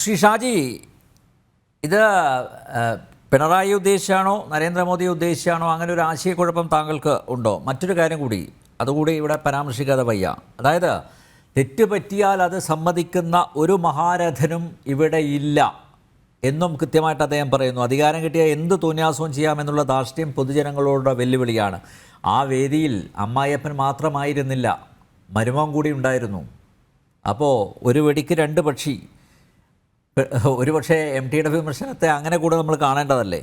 ശ്രീ ഷാജി, ഇത് പിണറായി ഉദ്ദേശിച്ചാണോ നരേന്ദ്രമോദിയെ ഉദ്ദേശിച്ചാണോ അങ്ങനെ ഒരു ആശയക്കുഴപ്പം താങ്കൾക്ക് ഉണ്ടോ? മറ്റൊരു കാര്യം കൂടി, അതുകൂടി ഇവിടെ പരാമർശിക്കാതെ വയ്യ. അതായത് തെറ്റ് പറ്റിയാൽ അത് സമ്മതിക്കുന്ന ഒരു മഹാരഥനും ഇവിടെ ഇല്ല എന്നും കൃത്യമായിട്ട് അദ്ദേഹം പറയുന്നു. അധികാരം കിട്ടിയാൽ എന്ത് തോന്നിയാസവും ചെയ്യാമെന്നുള്ള ധാർഷ്ട്യം പൊതുജനങ്ങളോടുള്ള വെല്ലുവിളിയാണ്. ആ വേദിയിൽ അമ്മായിയപ്പൻ മാത്രമായിരുന്നില്ല, മരുമകൻ കൂടി ഉണ്ടായിരുന്നു. അപ്പോൾ ഒരു വെടിക്ക് രണ്ട് പക്ഷി. ഒരു പക്ഷേ എം ടിയുടെ വിമർശനത്തെ അങ്ങനെ കൂടെ നമ്മൾ കാണേണ്ടതല്ലേ?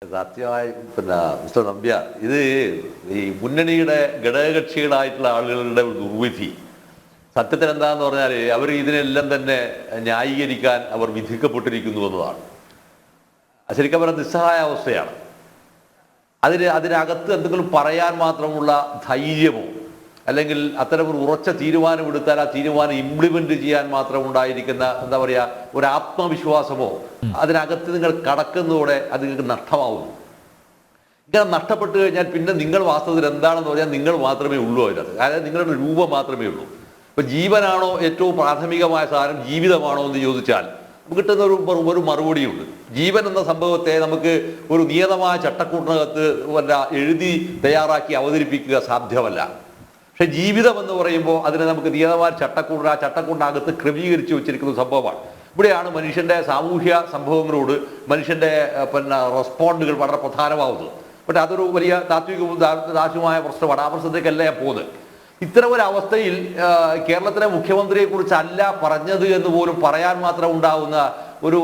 സത്യമായി മിസ്റ്റർ നമ്പ്യാർ, ഇത് ഈ മുന്നണിയുടെ ഘടകകക്ഷികളായിട്ടുള്ള ആളുകളുടെ ഒരു ദുർവിധി. സത്യത്തിൽ എന്താന്ന് പറഞ്ഞാൽ അവർ ഇതിനെല്ലാം തന്നെ ന്യായീകരിക്കാൻ അവർ വിധിക്കപ്പെട്ടിരിക്കുന്നു എന്നതാണ്. ശരിക്കും അവരുടെ നിസ്സഹായ അവസ്ഥയാണ്. അതിനകത്ത് എന്തെങ്കിലും പറയാൻ മാത്രമുള്ള ധൈര്യമോ അല്ലെങ്കിൽ അത്തരം ഒരു ഉറച്ച തീരുമാനമെടുത്താൽ ആ തീരുമാനം ഇംപ്ലിമെന്റ് ചെയ്യാൻ മാത്രം ഉണ്ടായിരിക്കുന്ന എന്താ പറയുക ഒരു ആത്മവിശ്വാസമോ അതിനകത്ത് നിങ്ങൾ കടക്കുന്നതോടെ അത് നിങ്ങൾക്ക് നഷ്ടമാവുന്നു. ഇങ്ങനെ നഷ്ടപ്പെട്ടു കഴിഞ്ഞാൽ പിന്നെ നിങ്ങൾ വാസ്തവത്തിൽ എന്താണെന്ന് പറഞ്ഞാൽ നിങ്ങൾ മാത്രമേ ഉള്ളൂ അതിനകത്ത്. അതായത് നിങ്ങളുടെ രൂപം മാത്രമേ ഉള്ളൂ. ഇപ്പൊ ജീവനാണോ ഏറ്റവും പ്രാഥമികമായ സാധനം, ജീവിതമാണോ എന്ന് ചോദിച്ചാൽ കിട്ടുന്ന ഒരു മറുപടിയുണ്ട്. ജീവൻ എന്ന സംഭവത്തെ നമുക്ക് ഒരു നിയതമായ ചട്ടക്കൂട്ടിനകത്ത് എഴുതി തയ്യാറാക്കി അവതരിപ്പിക്കുക സാധ്യമല്ല. പക്ഷെ ജീവിതം എന്ന് പറയുമ്പോൾ അതിനെ നമുക്ക് നിയതമായ ചട്ടക്കൂട്, ആ ചട്ടക്കൂടിനകത്ത് ക്രമീകരിച്ച് വെച്ചിരിക്കുന്ന സംഭവമാണ്. ഇവിടെയാണ് മനുഷ്യന്റെ സാമൂഹ്യ സംഭവങ്ങളോട് മനുഷ്യന്റെ റെസ്പോണ്ടുകൾ വളരെ പ്രധാനമാവുന്നത്. പക്ഷെ അതൊരു വലിയ താത്വികവും ദാർശനികമായ പ്രശ്നമാണ്. ആ പ്രശ്നത്തേക്കല്ല ഞാൻ പോകുന്നത്. ഇത്തരം ഒരു അവസ്ഥയിൽ കേരളത്തിലെ മുഖ്യമന്ത്രിയെ കുറിച്ചല്ല പറഞ്ഞത് എന്ന് പോലും പറയാൻ മാത്രം ഉണ്ടാവുന്ന ഒരു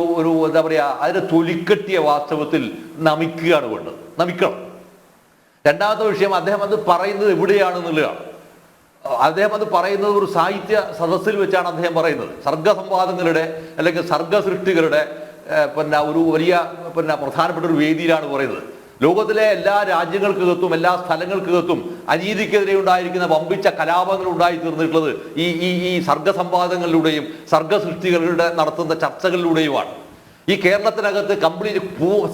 എന്താ പറയുക അതിന്റെ തൊലിക്കെട്ടിയ വാസ്തവത്തിൽ നമിക്കുകയാണ് വേണ്ടത്. നമിക്കണം. രണ്ടാമത്തെ വിഷയം, അദ്ദേഹം അത് പറയുന്നത് എവിടെയാണെന്നുള്ളതാണ്. അദ്ദേഹം അത് പറയുന്നത് ഒരു സാഹിത്യ സദസ്സിൽ വെച്ചാണ് അദ്ദേഹം പറയുന്നത്. സർഗസംവാദങ്ങളുടെ അല്ലെങ്കിൽ സർഗസൃഷ്ടികളുടെ ഒരു വലിയ പ്രധാനപ്പെട്ട ഒരു വേദിയിലാണ് പറയുന്നത്. ലോകത്തിലെ എല്ലാ രാജ്യങ്ങൾക്കകത്തും എല്ലാ സ്ഥലങ്ങൾക്കകത്തും അനീതിക്കെതിരെ ഉണ്ടായിരിക്കുന്ന വമ്പിച്ച കലാപങ്ങൾ ഉണ്ടായി തീർന്നിട്ടുള്ളത് ഈ സർഗസംവാദങ്ങളിലൂടെയും സർഗസൃഷ്ടികളുടെ നടത്തുന്ന ചർച്ചകളിലൂടെയുമാണ്. ഈ കേരളത്തിനകത്ത്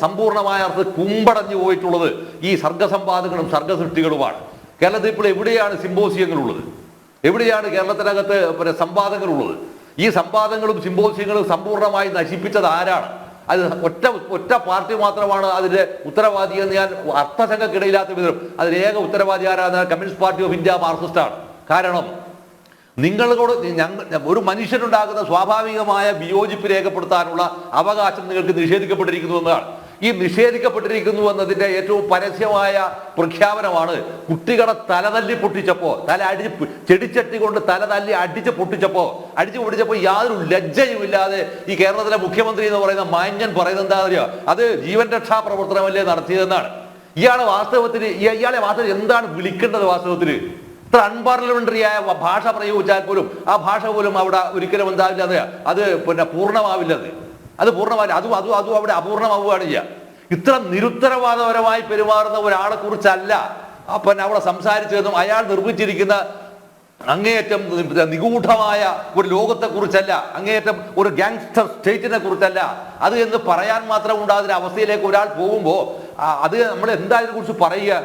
സമ്പൂർണമായ അർത്ഥത്തിൽ കുമ്പടഞ്ഞു പോയിട്ടുള്ളത് ഈ സർഗസംവാദങ്ങളും സർഗസൃഷ്ടികളുമാണ്. കേരളത്തിൽ ഇപ്പോൾ എവിടെയാണ് സിമ്പോസിയങ്ങളുള്ളത്? എവിടെയാണ് കേരളത്തിനകത്ത് സംവാദങ്ങളുള്ളത്? ഈ സംവാദങ്ങളും സിമ്പോസിയങ്ങളും സമ്പൂർണ്ണമായി നശിപ്പിച്ചത് ആരാണ്? അത് ഒറ്റ പാർട്ടി മാത്രമാണ് അതിന്റെ ഉത്തരവാദി എന്ന് ഞാൻ അർത്ഥശങ്കക്കിടയില്ലാത്ത വിധം അതിലേക ഉത്തരവാദി ആരാണ്? കമ്മ്യൂണിസ്റ്റ് പാർട്ടി ഓഫ് ഇന്ത്യ, മാർക്സിസ്റ്റാണ്. കാരണം നിങ്ങളോട് ഒരു മനുഷ്യനുണ്ടാകുന്ന സ്വാഭാവികമായ വിയോജിപ്പ് രേഖപ്പെടുത്താനുള്ള അവകാശം നിങ്ങൾക്ക് നിഷേധിക്കപ്പെട്ടിരിക്കുന്നു എന്നതാണ്. ഈ നിഷേധിക്കപ്പെട്ടിരിക്കുന്നു എന്നതിന്റെ ഏറ്റവും പരസ്യമായ പ്രഖ്യാപനമാണ് കുട്ടികളെ തലതല്ലി പൊട്ടിച്ചപ്പോ, ചെടിച്ചട്ടി കൊണ്ട് തലതല്ലി അടിച്ചു പൊട്ടിച്ചപ്പോ യാതൊരു ലജ്ജയുമില്ലാതെ ഈ കേരളത്തിലെ മുഖ്യമന്ത്രി എന്ന് പറയുന്ന മാന്യൻ പറയുന്നത് എന്താ അറിയോ? അത് ജീവൻ രക്ഷാ പ്രവർത്തനമല്ലേ നടത്തിയതെന്നാണ്. ഇയാളെ വാസ്തവത്തിൽ എന്താണ് വിളിക്കേണ്ടത്? വാസ്തവത്തിൽ ഇത്ര അൺപാർലമെന്ററി ആയ ഭാഷ പ്രയോഗിച്ചാൽ പോലും ആ ഭാഷ പോലും അവിടെ ഒരിക്കലും എന്താവില്ല, അത് പൂർണ്ണമാവില്ലത്. അത് പൂർണ്ണമാവില്ല. അതും അവിടെ അപൂർണമാവുകയാണ് ചെയ്യുക. ഇത്ര നിരുത്തരവാദപരമായി പെരുമാറുന്ന ഒരാളെ കുറിച്ചല്ല അവിടെ സംസാരിച്ചതെന്നും അയാൾ നിർമ്മിച്ചിരിക്കുന്ന അങ്ങേയറ്റം നിഗൂഢമായ ഒരു ലോകത്തെ കുറിച്ചല്ല, അങ്ങേയറ്റം ഒരു ഗാങ്സ്റ്റർ സ്റ്റേറ്റിനെ കുറിച്ചല്ല അത് എന്ന് പറയാൻ മാത്രം ഉണ്ടാകുന്ന അവസ്ഥയിലേക്ക് ഒരാൾ പോകുമ്പോൾ അത് നമ്മൾ എന്താ ഇതിനെ കുറിച്ച് പറയുക?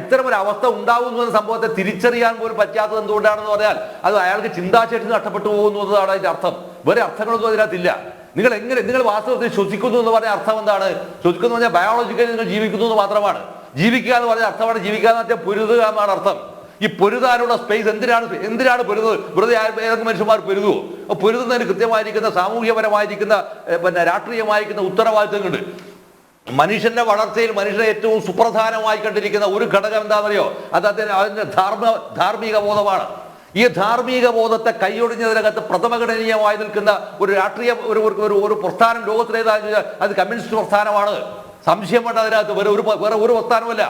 ഇത്തരം ഒരു അവസ്ഥ ഉണ്ടാവുന്നു എന്ന സംഭവത്തെ തിരിച്ചറിയാൻ പോലും പറ്റാത്തത് എന്തുകൊണ്ടാണെന്ന് പറഞ്ഞാൽ അത് അയാൾക്ക് ചിന്താശേഷി നഷ്ടപ്പെട്ടു പോകുന്നു എന്നതാണ് അതിന്റെ അർത്ഥം. വേറെ അർത്ഥങ്ങളൊന്നും അതിനകത്തില്ല. നിങ്ങൾ വാസ്തവത്തിൽ ശ്വസിക്കുന്നു എന്ന് പറഞ്ഞ അർത്ഥം എന്താണ്? ശ്വസിക്കുന്നു പറഞ്ഞാൽ ബയോളജിക്കലി നിങ്ങൾ ജീവിക്കുന്നു എന്ന് മാത്രമാണ്. ജീവിക്കുക എന്ന് പറഞ്ഞ അർത്ഥമാണ് ജീവിക്കുക എന്ന് പറഞ്ഞാൽ പൊരുതുക എന്നാണ് അർത്ഥം. ഈ പൊരുതാനുള്ള സ്പേസ് എന്തിനാണ് പൊരുതുന്നത്? വെറുതെ ഏതെങ്കിലും മനുഷ്യന്മാർ പൊരുതുവോ? പൊരുതുന്നതിന് കൃത്യമായിരിക്കുന്ന സാമൂഹ്യപരമായിരിക്കുന്ന രാഷ്ട്രീയമായിരിക്കുന്ന ഉത്തരവാദിത്തങ്ങളുണ്ട്. മനുഷ്യന്റെ വളർച്ചയിൽ മനുഷ്യനെ ഏറ്റവും സുപ്രധാനമായി കണ്ടിരിക്കുന്ന ഒരു ഘടകം എന്താണെന്നറിയോ? അതിന്റെ ധാർമ്മിക ബോധമാണ്. ഈ ധാർമ്മിക ബോധത്തെ കൈയൊടിഞ്ഞതിനകത്ത് പ്രഥമഗണനീയമായി നിൽക്കുന്ന ഒരു രാഷ്ട്രീയ ഒരു പ്രസ്ഥാനം ലോകത്തിലേതാണെന്ന് ചോദിച്ചാൽ അത് കമ്മ്യൂണിസ്റ്റ് പ്രസ്ഥാനമാണ്. സംശയം വേണ്ട അതിനകത്ത്. വേറെ ഒരു പ്രസ്ഥാനമല്ല.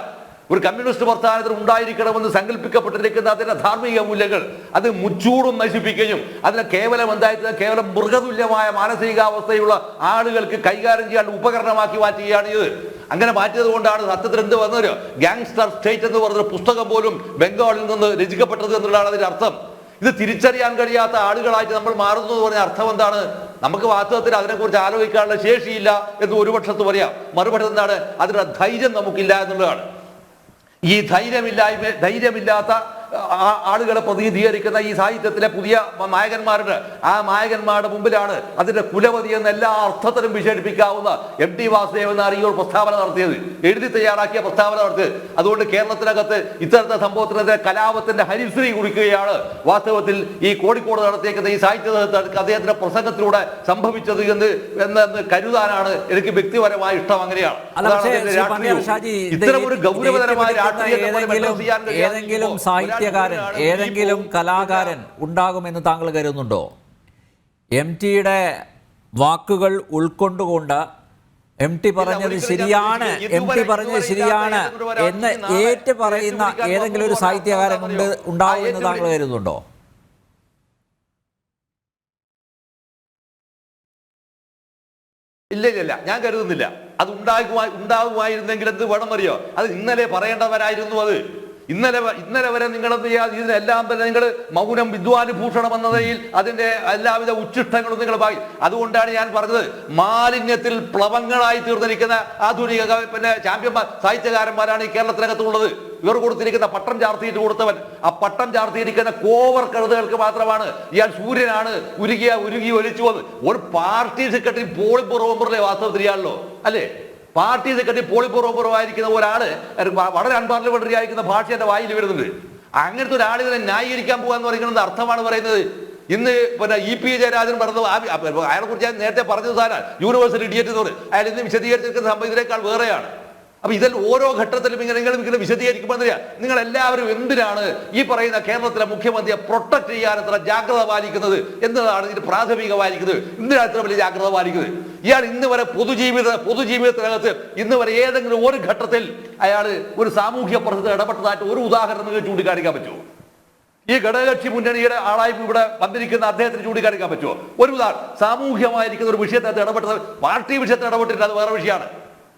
ഒരു കമ്മ്യൂണിസ്റ്റ് പ്രസ്ഥാനത്തിൽ ഉണ്ടായിരിക്കണമെന്ന് സങ്കല്പിക്കപ്പെട്ടിരിക്കുന്ന അതിന്റെ ധാർമ്മിക മൂല്യങ്ങൾ അത് മുച്ചൂടും നശിപ്പിക്കുകയും അതിനെ കേവലം കേവലം മൃഗതുല്യമായ മാനസികാവസ്ഥയുള്ള ആളുകൾക്ക് കൈകാര്യം ചെയ്യാൻ ഉപകരണമാക്കി മാറ്റുകയാണ് ഇത്. അങ്ങനെ മാറ്റിയത് കൊണ്ടാണ് സത്യത്തിൽ എന്ത് വന്നത്? ഗാങ്സ്റ്റർ സ്റ്റേറ്റ് എന്ന് പറഞ്ഞൊരു പുസ്തകം പോലും ബംഗാളിൽ നിന്ന് രചിക്കപ്പെട്ടത് എന്നുള്ളതാണ് അതിന്റെ അർത്ഥം. ഇത് തിരിച്ചറിയാൻ കഴിയാത്ത ആളുകളായിട്ട് നമ്മൾ മാറുന്നു എന്ന് പറഞ്ഞ അർത്ഥം എന്താണ്? നമുക്ക് വാസ്തവത്തിൽ അതിനെക്കുറിച്ച് ആലോചിക്കാനുള്ള ശേഷിയില്ല എന്ന് ഒരു പക്ഷത്ത് പറയാം. മറുപക്ഷത്ത് എന്താണ്? അതിനുള്ള ധൈര്യം നമുക്കില്ല എന്നുള്ളതാണ്. ഈ ധൈര്യമില്ലാത്ത ആളുകളെ പ്രതിനിധീകരിക്കുന്ന ഈ സാഹിത്യത്തിലെ പുതിയ നായകന്മാരുണ്ട്. ആ നായകന്മാരുടെ മുമ്പിലാണ് അതിന്റെ കുലപതി എന്ന എല്ലാ അർത്ഥത്തിലും വിശേഷിപ്പിക്കാവുന്ന MT വാസുദേവൻ നായർ ഈ ഒരു പ്രസ്താവന നടത്തിയത്, എഴുതി തയ്യാറാക്കിയ പ്രസ്താവന നടത്തിയത്. അതുകൊണ്ട് കേരളത്തിനകത്ത് ഇത്തരത്തെ സംഭവത്തിനെതിരെ കലാപത്തിന്റെ ഹരിശ്രീ കുറിക്കുകയാണ് വാസ്തവത്തിൽ ഈ കോഴിക്കോട് നടത്തിയേക്കുന്ന ഈ സാഹിത്യ അദ്ദേഹത്തിന്റെ പ്രസംഗത്തിലൂടെ സംഭവിച്ചത് എന്ന് കരുതാനാണ് എനിക്ക് വ്യക്തിപരമായ ഇഷ്ടം. അങ്ങനെയാണ് ഇത്തരം ഒരു ഗൗരവതരമായ ഏതെങ്കിലും സാഹിത്യകാരൻ, ഏതെങ്കിലും കലാകാരൻ ഉണ്ടാകുമെന്ന് താങ്കൾ കരുതുന്നുണ്ടോ? MTയുടെ വാക്കുകൾ ഉൾക്കൊണ്ടുകൊണ്ട് MT പറഞ്ഞത് ശരിയാണ് എന്ന് ഏറ്റു പറയുന്ന ഏതെങ്കിലും ഒരു സാഹിത്യകാരൻ ഉണ്ടാകുമെന്ന് താങ്കൾ കരുതുന്നുണ്ടോ? ഇല്ല, ഞാൻ കരുതുന്നില്ല. അത് ഉണ്ടാകുമായിരുന്നെങ്കിൽ എന്ത് വേണമെന്നറിയോ? അത് ഇന്നലെ പറയേണ്ടവരായിരുന്നു. അത് ഇന്നലെ വരെ നിങ്ങൾ എന്ത് ചെയ്യാ, ഇതിനെല്ലാം തന്നെ നിങ്ങൾ മൗനം വിദ്വാനുഭൂഷണം എന്ന നിലയിൽ അതിന്റെ എല്ലാവിധ ഉച്ചിഷ്ടങ്ങളും നിങ്ങൾ പറയും. അതുകൊണ്ടാണ് ഞാൻ പറഞ്ഞത്, മാലിന്യത്തിൽ പ്ലവങ്ങളായി തീർന്നിരിക്കുന്ന ആധുനിക ചാമ്പ്യന്മാർ സാഹിത്യകാരന്മാരാണ് ഈ കേരളത്തിനകത്തുള്ളത്. ഇവർ കൊടുത്തിരിക്കുന്ന പട്ടം ചാർത്തിയിട്ട് കൊടുത്തവൻ, ആ പട്ടം ചാർത്തിയിരിക്കുന്ന കോവർ കഴുതകൾക്ക് മാത്രമാണ് ഇയാൾ സൂര്യനാണ് ഉരുകി ഒലിച്ചു വന്ന്. ഒരു പാർട്ടി സെക്രട്ടറി പോളിറ്റ് ബ്യൂറോ മെമ്പറിലെ വാസ്തവത്തിൽ ഇയാളല്ലോ അല്ലേ? പാർട്ടി സെക്രട്ടറി പോളിറ്റ് ബ്യൂറോ മെമ്പറായിരിക്കുന്ന ഒരാള് വളരെ അൺപാർലമെന്ററി ആയിരിക്കുന്ന ഭാഷ എന്റെ വായിൽ വരുന്നുണ്ട്. അങ്ങനത്തെ ഒരാൾ ഇതിനെ ന്യായീകരിക്കാൻ പോകാന്ന് പറയുന്നത് അർത്ഥമാണ് പറയുന്നത്. ഇന്ന് EP ജയരാജൻ പറഞ്ഞത് അയാളെ കുറിച്ച് ഞാൻ നേരത്തെ പറഞ്ഞത് സാധനം യൂണിവേഴ്സിറ്റി ഇഡിയറ്റ് എന്ന് പറയും. അയാൾ ഇന്ന് വിശദീകരിച്ചിരിക്കുന്ന സംഭവം ഇതിനേക്കാൾ വേറെയാണ്. അപ്പൊ ഇതിൽ ഓരോ ഘട്ടത്തിലും ഇങ്ങനെ വിശദീകരിക്കുമ്പോൾ നിങ്ങൾ എല്ലാവരും എന്തിനാണ് ഈ പറയുന്ന കേരളത്തിലെ മുഖ്യമന്ത്രിയെ പ്രൊട്ടക്ട് ചെയ്യാൻ എത്ര ജാഗ്രത പാലിക്കുന്നത് എന്നതാണ് ഇതിന് പ്രാഥമികമായിരിക്കുന്നത്. എന്തിനാണ് ഇത്ര വലിയ ജാഗ്രത പാലിക്കുന്നത്? ഇയാൾ ഇന്ന് വരെ പൊതുജീവിതത്തിനകത്ത് ഇന്ന് വരെ ഏതെങ്കിലും ഒരു ഘട്ടത്തിൽ അയാൾ ഒരു സാമൂഹ്യ പ്രശ്നത്തിൽ ഇടപെട്ടതായിട്ട് ഒരു ഉദാഹരണം ചൂണ്ടിക്കാണിക്കാൻ പറ്റുമോ? ഈ ഘടകകക്ഷി മുന്നണിയുടെ ആളായി ഇവിടെ വന്നിരിക്കുന്ന അദ്ദേഹത്തിന് ചൂണ്ടിക്കാണിക്കാൻ പറ്റുമോ? ഒരു സാമൂഹ്യമായിരിക്കുന്ന ഒരു വിഷയത്തിനകത്ത് ഇടപെട്ടത്, പാർട്ടി വിഷയത്തിൽ ഇടപെട്ടിട്ട് അത് വേറെ വിഷയമാണ്.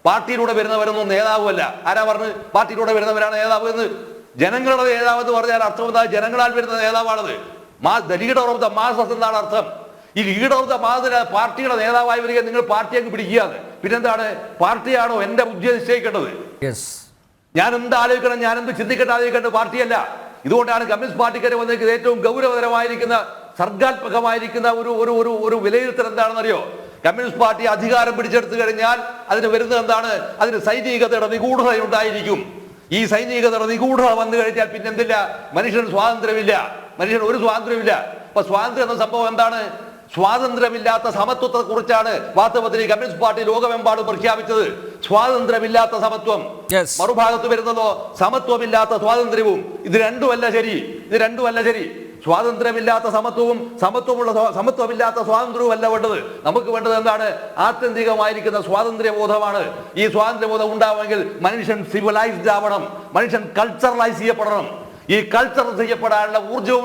പാർട്ടിയിലൂടെ വരുന്നവരൊന്നും നേതാവുമല്ല. ആരാ പറഞ്ഞ് പാർട്ടിയിലൂടെ വരുന്നവരാണ് നേതാവ് എന്ന്? ജനങ്ങളുടെ നേതാവ് എന്ന് പറഞ്ഞാൽ അർത്ഥം എന്താ? ജനങ്ങളാൽ വരുന്ന നേതാവാണത്. ലീഡർ ഓഫ് ദ മാസസ് എന്നാണ് അർത്ഥം. ഈ ലീഡർ ഓഫ് ദ മാസസ് പാർട്ടിയുടെ നേതാവായി വരിക, നിങ്ങൾ പാർട്ടി അങ്ങ് പിടിക്കുകയാണ്. പിന്നെന്താണ്? പാർട്ടിയാണോ എന്റെ ബുദ്ധിയെ നിശ്ചയിക്കേണ്ടത്? ഞാൻ എന്ത് ആലോചിക്കണം, ഞാൻ എന്ത് ചിന്തിക്കേണ്ട ആലോചിക്കേണ്ടത് പാർട്ടിയല്ല. ഇതുകൊണ്ടാണ് കമ്മ്യൂണിസ്റ്റ് പാർട്ടിക്കാരെ വന്നിരിക്കുന്നത് ഏറ്റവും ഗൗരവതരമായിരിക്കുന്ന സർഗാത്മകമായിരിക്കുന്ന ഒരു വിലയിരുത്തൽ എന്താണെന്നറിയോ? കമ്മ്യൂണിസ്റ്റ് പാർട്ടി അധികാരം പിടിച്ചെടുത്തു കഴിഞ്ഞാൽ അതിന് വരുന്നത് എന്താണ്? അതിന് സൈനികതയുടെ നിഗൂഢത ഉണ്ടായിരിക്കും. ഈ സൈനികതയുടെ നിഗൂഢത വന്നു കഴിഞ്ഞാൽ പിന്നെ എന്തില്ല? മനുഷ്യന് സ്വാതന്ത്ര്യമില്ല, മനുഷ്യന് ഒരു സ്വാതന്ത്ര്യമില്ല. അപ്പൊ സ്വാതന്ത്ര്യം എന്ന സംഭവം എന്താണ്? സ്വാതന്ത്ര്യമില്ലാത്ത സമത്വത്തെ കുറിച്ചാണ് വാസ്തവത്തിൽ കമ്മ്യൂണിസ്റ്റ് പാർട്ടി ലോകമെമ്പാടും പ്രഖ്യാപിച്ചത്. സ്വാതന്ത്ര്യമില്ലാത്ത സമത്വം. മറുഭാഗത്ത് വരുന്നതോ സമത്വമില്ലാത്ത സ്വാതന്ത്ര്യവും. ഇത് രണ്ടുമല്ല ശരി. സ്വാതന്ത്ര്യമില്ലാത്ത സമത്വമില്ലാത്ത സ്വാതന്ത്ര്യവും അല്ല വേണ്ടത്. നമുക്ക് വേണ്ടത് എന്താണ്? ആത്യന്തികമായിരിക്കുന്ന സ്വാതന്ത്ര്യബോധമാണ്. ഈ സ്വാതന്ത്ര്യബോധം ഉണ്ടാവുമെങ്കിൽ മനുഷ്യൻ സിവിലൈസ്ഡ് ആവണം, മനുഷ്യൻ കൾച്ചറലൈസ് ചെയ്യപ്പെടണം. ഈ കൾച്ചർ ചെയ്യപ്പെടാനുള്ള ഊർജ്ജം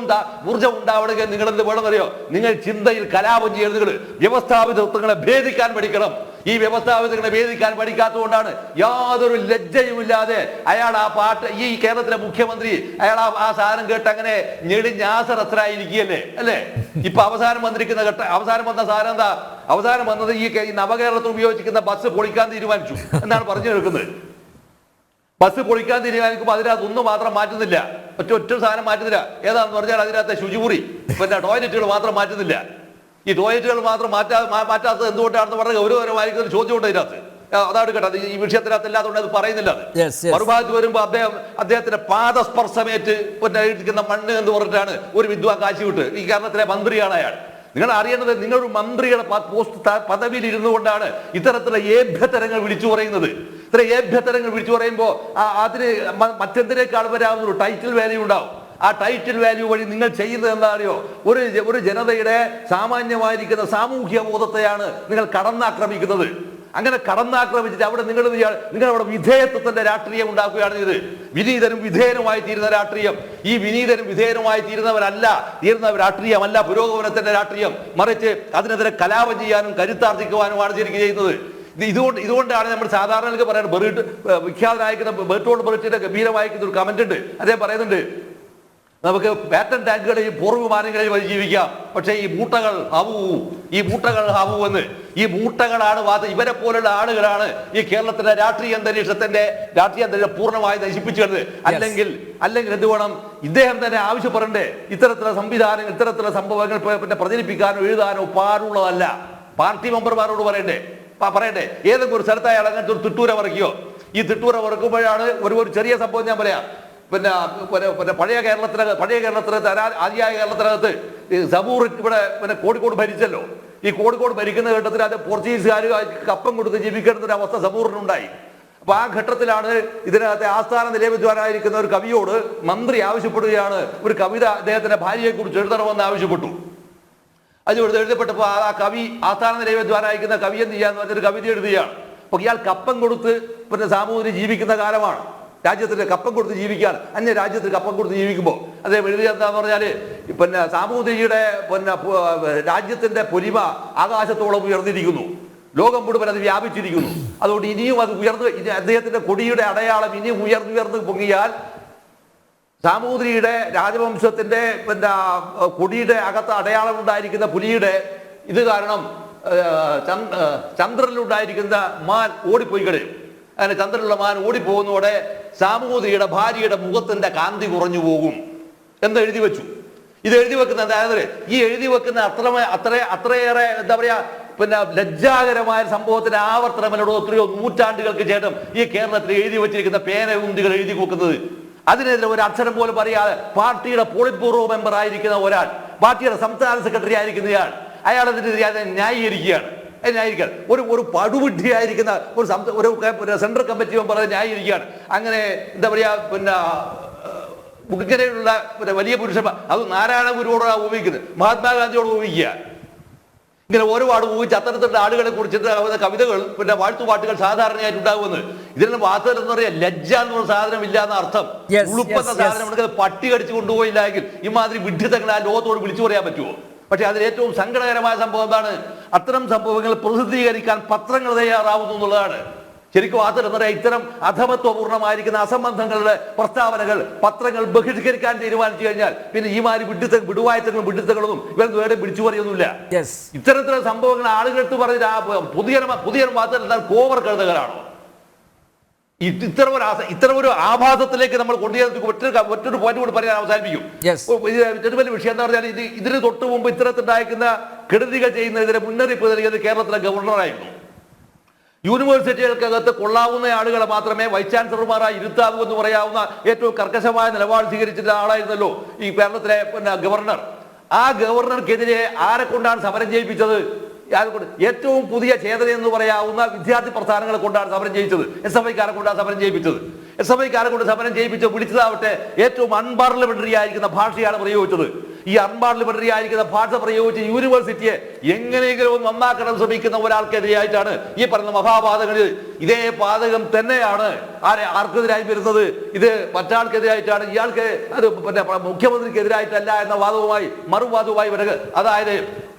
ഉണ്ടാവണമെങ്കിൽ നിങ്ങൾ എന്ത് വേണമെന്നറിയോ? നിങ്ങൾ ചിന്തയിൽ കലാപം ചെയ്യരുത്. നിങ്ങൾ വ്യവസ്ഥാപിതത്വങ്ങളെ ഭേദിക്കാൻ പഠിക്കണം. ഈ വ്യവസ്ഥാപിതങ്ങളെ ഭേദിക്കാൻ പഠിക്കാത്തതുകൊണ്ടാണ് യാതൊരു ലജ്ജയുമില്ലാതെ അയാൾ ആ പാട്ട്, ഈ കേരളത്തിലെ മുഖ്യമന്ത്രി അയാൾ ആ സാധനം കേട്ട് അങ്ങനെ ഞെളിഞ്ഞാസറത്തിലായിരിക്കുകയല്ലേ അല്ലേ? ഇപ്പൊ അവസാനം വന്ന സാധനം എന്താ? അവസാനം വന്നത് ഈ നവകേരളത്തിൽ ഉപയോഗിച്ചിരിക്കുന്ന ബസ് പൊളിക്കാൻ തീരുമാനിച്ചു എന്നാണ് പറഞ്ഞു കേൾക്കുന്നത്. ബസ് പൊളിക്കാൻ തീരുമാനിക്കുമ്പോൾ അതിനകത്ത് ഒന്നും മാത്രം മാറ്റുന്നില്ല, ഒറ്റ സാധനം മാറ്റുന്നില്ല. ഏതാണെന്ന് പറഞ്ഞാൽ അതിനകത്തെ ശുചിമുറി, ടോയ്ലറ്റുകൾ മാത്രം മാറ്റുന്നില്ല. ഈ ടോയ്ലറ്റുകൾ മാത്രം മാറ്റാത്തത് എന്തുകൊണ്ടാണെന്ന് പറഞ്ഞ ഗൗരവപരമായിരിക്കുന്ന ചോദ്യമുണ്ട് അതിനകത്ത്. അതാണ് കേട്ടത്. ഈ വിഷയത്തിനകത്ത് അല്ലാത്തതുകൊണ്ട് അത് പറയുന്നില്ല. മറുഭാഗത്ത് വരുമ്പോൾ അദ്ദേഹത്തിന്റെ പാദസ്പർശമേറ്റ് ഇരിക്കുന്ന മണ്ണ് എന്ന് പറഞ്ഞിട്ടാണ് ഒരു വിദ്വാൻ കാശി വിട്ട്. ഈ കേരളത്തിലെ മന്ത്രിയാണ് അയാൾ. നിങ്ങൾ അറിയേണ്ടത്, നിങ്ങളൊരു മന്ത്രിയുടെ പോസ്റ്റ് പദവിയിൽ ഇരുന്നു കൊണ്ടാണ് ഇത്തരത്തിലുള്ള ഏഭ്യതരങ്ങൾ വിളിച്ചു പറയുന്നത്. ഇത്ര ഏഭ്യതരങ്ങൾ വിളിച്ചു പറയുമ്പോൾ അതിന് മറ്റെന്തിനേക്കാൾ വരാവുന്ന ഒരു ടൈറ്റിൽ വാല്യൂ ഉണ്ടാവും. ആ ടൈറ്റിൽ വാല്യൂ വഴി നിങ്ങൾ ചെയ്യുന്നത് എന്താ അറിയോ? ഒരു ജനതയുടെ സാമാന്യമായിരിക്കുന്ന സാമൂഹ്യ ബോധത്തെയാണ് നിങ്ങൾ കടന്നാക്രമിക്കുന്നത്. അങ്ങനെ കടന്നാക്രമിച്ചിട്ട് അവിടെ നിങ്ങളവിടെ വിധേയത്വത്തിന്റെ രാഷ്ട്രീയം ഉണ്ടാക്കുകയാണ് ഇത്. വിനീതനും വിധേയനുമായി തീരുന്ന രാഷ്ട്രീയം. ഈ വിനീതനും വിധേയനുമായി തീരുന്ന രാഷ്ട്രീയമല്ല പുരോഗമനത്തിന്റെ രാഷ്ട്രീയം. മറിച്ച് അതിനെതിരെ കലാപം ചെയ്യാനും കരുത്താർജിക്കുവാനുമാണ് ശരിക്കും ചെയ്യുന്നത്. ഇതുകൊണ്ടാണ് നമ്മൾ സാധാരണ പറയുന്നത്. വിഖ്യാതനായിരിക്കുന്ന ബെർട്ടോൾഡ് ബ്രെറ്റിന്റെ ഗംഭീരമായിരിക്കുന്ന ഒരു കമന്റ് ഉണ്ട്. അദ്ദേഹം പറയുന്നുണ്ട്, നമുക്ക് പാറ്റൻ ടാങ്കുകളെയും പോർവിമാനങ്ങളെയും അതിജീവിക്കാം, പക്ഷേ ഈ മൂട്ടകൾ ഹാവൂ എന്ന്. ഈ മൂട്ടകളാണ് ഇവരെ പോലുള്ള ആളുകളാണ് ഈ കേരളത്തിന്റെ രാഷ്ട്രീയ അന്തരീക്ഷം പൂർണ്ണമായി നശിപ്പിച്ചത്. അല്ലെങ്കിൽ എന്ത് വേണം, ഇദ്ദേഹം തന്നെ ആവശ്യപ്പെടണ്ടേ ഇത്തരത്തിലുള്ള സംവിധാനങ്ങൾ, ഇത്തരത്തിലുള്ള സംഭവങ്ങൾ പിന്നെ പ്രചരിപ്പിക്കാനോ എഴുതാനോ പാടുള്ളതല്ല. പാർട്ടി മെമ്പർമാരോട് പറയണ്ടേ ഏതെങ്കിലും ഒരു സ്ഥലത്തായ അങ്ങനത്തെ ഒരു തിട്ടൂര വറക്കിയോ? ഈ തിട്ടൂര വറക്കുമ്പോഴാണ് ഒരു ചെറിയ സംഭവം ഞാൻ പറയാം. പിന്നെ പഴയ കേരളത്തിനകത്ത് ആദ്യമായ കേരളത്തിനകത്ത് സബൂർ ഇവിടെ കോഴിക്കോട് ഭരിച്ചല്ലോ. ഈ കോഴിക്കോട് ഭരിക്കുന്ന ഘട്ടത്തിൽ അത് പോർച്ചുഗീസുകാർ കപ്പം കൊടുത്ത് ജീവിക്കുന്ന ഒരു അവസ്ഥ സബൂറിനുണ്ടായി. അപ്പൊ ആ ഘട്ടത്തിലാണ് ഇതിനകത്തെ ആസ്ഥാന നിലയവിദ്വാനായിരിക്കുന്ന ഒരു കവിയോട് മന്ത്രി ആവശ്യപ്പെടുകയാണ് ഒരു കവിത അദ്ദേഹത്തിന്റെ ഭാര്യയെ കുറിച്ച് എഴുതണമെന്ന് ആവശ്യപ്പെട്ടു. അത് എഴുതപ്പെട്ടപ്പോൾ ആ കവി ആസ്ഥാന നിലയവിദ്വാനായിരിക്കുന്ന കവി എന്ത് ചെയ്യാന്ന് പറഞ്ഞൊരു കവിത എഴുതുകയാണ്. അപ്പൊ ഇയാൾ കപ്പം കൊടുത്ത് പിന്നെ സാമൂഹിക ജീവിക്കുന്ന കാലമാണ്. രാജ്യത്തിന് കപ്പം കൊടുത്ത് ജീവിക്കാൻ, അന്യ രാജ്യത്തിന് കപ്പം കൊടുത്ത് ജീവിക്കുമ്പോൾ അദ്ദേഹം എഴുതിയ എന്താന്ന് പറഞ്ഞാല് പിന്നെ സാമൂതിരിയുടെ രാജ്യത്തിന്റെ പൊലിമ ആകാശത്തോളം ഉയർന്നിരിക്കുന്നു, ലോകം മുഴുവൻ അത് വ്യാപിച്ചിരിക്കുന്നു. അതുകൊണ്ട് ഇനിയും അത് അദ്ദേഹത്തിന്റെ കൊടിയുടെ അടയാളം ഇനിയും ഉയർന്നുയർന്ന് പൊങ്ങിയാൽ സാമൂതിരിയുടെ രാജവംശത്തിന്റെ പിന്നെ കൊടിയുടെ അകത്ത് അടയാളം ഉണ്ടായിരിക്കുന്ന പുലിയുടെ ഇത് കാരണം ചന്ദ്രനിലുണ്ടായിരിക്കുന്ന മാൻ ഓടിപ്പോയി കഴിയും. അങ്ങനെ ചന്ദ്രനിലുള്ള മാൻ ഓടിപ്പോകുന്നതോടെ സാമൂതിരിയുടെ ഭാര്യയുടെ മുഖത്തിന്റെ കാന്തി കുറഞ്ഞു പോകും എന്ന് എഴുതി വെച്ചു. ഇത് എഴുതി വെക്കുന്ന അതായത് ഈ എഴുതി വെക്കുന്ന അത്രയേറെ എന്താ പറയാ പിന്നെ ലജ്ജാകരമായ സംഭവത്തിന്റെ ആവർത്തനമല്ലോ എത്രയോ നൂറ്റാണ്ടുകൾക്ക് ശേഷം ഈ കേരളത്തിൽ എഴുതി വെച്ചിരിക്കുന്ന പേനയുന്തികൾ എഴുതി വെക്കുന്നത്. അതിനെതിരെ ഒരു അക്ഷരം പോലും പറയാതെ പാർട്ടിയുടെ പോളിറ്റ് ബ്യൂറോ മെമ്പർ ആയിരിക്കുന്ന ഒരാൾ, പാർട്ടിയുടെ സംസ്ഥാന സെക്രട്ടറി ആയിരിക്കുന്നയാൾ, അയാൾ അതിനെതിരെ ന്യായീകരിക്കുകയാണ്. ഒരു പടുവിഡ്ഢിയായിരിക്കുന്ന ഒരു സെൻട്രൽ കമ്മിറ്റി മെമ്പർ ന്യായീകരിക്കുകയാണ്. അങ്ങനെ എന്താ പറയാ പിന്നെ ഇങ്ങനെയുള്ള വലിയ പുരുഷന്മാർ, അത് നാരായണ ഗുരുവോടാണ് ഉപയോഗിക്കുന്നത്, മഹാത്മാഗാന്ധിയോട് ഉപയോഗിക്കുക. ഇങ്ങനെ ഒരുപാട് ഊഹിച്ച് അത്തരത്തിലുള്ള ആളുകളെ കുറിച്ചിട്ട് കവിതകൾ പിന്നെ വാഴ്ത്തുപാട്ടുകൾ സാധാരണയായിട്ട് ഉണ്ടാകുമെന്ന്. ഇതിന് വാർത്തകൾ എന്ന് പറയാ ലജ്ജ എന്ന് പറഞ്ഞ സാധനം ഇല്ല എന്ന അർത്ഥം. ഉളുപ്പെന്ന സാധനം പട്ടി കടിച്ചു കൊണ്ടുപോയില്ലെങ്കിൽ ഇമാതിരി വിഡ്ഢിത്തങ്ങൾ ആ ലോകത്തോട് വിളിച്ചു പറയാൻ പറ്റുമോ? പക്ഷെ അതിൽ ഏറ്റവും സങ്കടകരമായ സംഭവം എന്താണ്? അത്തരം സംഭവങ്ങൾ പ്രസിദ്ധീകരിക്കാൻ പത്രങ്ങൾ തയ്യാറാവുന്നു എന്നുള്ളതാണ്. ശരിക്കും വാർത്തകൾ എന്ന് പറയാം, ഇത്തരം അധമത്വപൂർണ്ണമായിരിക്കുന്ന അസംബന്ധങ്ങളുടെ പ്രസ്താവനകൾ പത്രങ്ങൾ ബഹിഷ്കരിക്കാൻ തീരുമാനിച്ചു കഴിഞ്ഞാൽ പിന്നെ ഈ മാതിരി വിഡിത്തങ്ങളൊന്നും ഇവർക്ക് വേറെ വിളിച്ചു പറയൊന്നുമില്ല. ഇത്തരത്തിലുള്ള സംഭവങ്ങൾ ആളുകൾക്ക് പറഞ്ഞ പുതിയ വാർത്തകൾ എന്നാൽ കോവർ കഴുതകളാണോ? ഇത്തരം ഒരു ആഭാസത്തിലേക്ക് നമ്മൾ ഒറ്റൊരു പോയിന്റ് കൂടി പറയാൻ അവസാനിപ്പിക്കും. ഏറ്റവും വലിയ വിഷയം എന്താ പറഞ്ഞാൽ ഇതിന് തൊട്ട് മുമ്പ് ഇത്തരത്തിലുണ്ടായിരിക്കുന്ന കെടുതികൾ ചെയ്യുന്നതിന് മുന്നറിയിപ്പ് നൽകിയത് കേരളത്തിലെ ഗവർണറായിരുന്നു. യൂണിവേഴ്സിറ്റികൾക്കകത്ത് കൊള്ളാവുന്ന ആളുകളെ മാത്രമേ വൈസ് ചാൻസലർമാരായി ഇരുത്താവൂ എന്ന് പറയാവുന്ന ഏറ്റവും കർക്കശമായ നിലപാട് സ്വീകരിച്ചിട്ടുള്ള ആളായിരുന്നല്ലോ ഈ കേരളത്തിലെ പിന്നെ ഗവർണർ. ആ ഗവർണർക്കെതിരെ ആരെ കൊണ്ടാണ് സമരം ചെയ്യിപ്പിച്ചത്? ഏറ്റവും പുതിയ ചേതന എന്ന് പറയാവുന്ന വിദ്യാർത്ഥി പ്രസ്ഥാനങ്ങളെ കൊണ്ടാണ് സമരം ചെയ്യിച്ചത്. SFIക്കാരെ കൊണ്ടാണ് സമരം ചെയ്യിപ്പിച്ചത്. SFIക്കാരെ കൊണ്ട് സമരം ചെയ്യിപ്പിച്ച് വിളിച്ചതാവട്ടെ ഏറ്റവും അൺപാർലമെന്ററി ആയിരിക്കുന്ന ഭാഷയാണ് പ്രയോഗിച്ചത്. ഈ അൺപാർലമെന്ററി ആയിരിക്കുന്ന ഭാഷ പ്രയോഗിച്ച് യൂണിവേഴ്സിറ്റിയെ എങ്ങനെയെങ്കിലും നന്നാക്കണം ശ്രമിക്കുന്ന ഒരാൾക്കെതിരെയായിട്ടാണ് ഈ പറയുന്ന മഹാപാതകളിൽ ഇതേ പാതകം തന്നെയാണ് ആർക്കെതിരായി വരുന്നത്. ഇത് മറ്റാൾക്കെതിരായിട്ടാണ്, ഇയാൾക്ക് അത് പിന്നെ മുഖ്യമന്ത്രിക്കെതിരായിട്ടല്ല എന്ന വാദവുമായി മറുവാദവുമായി വരിക. അതായത്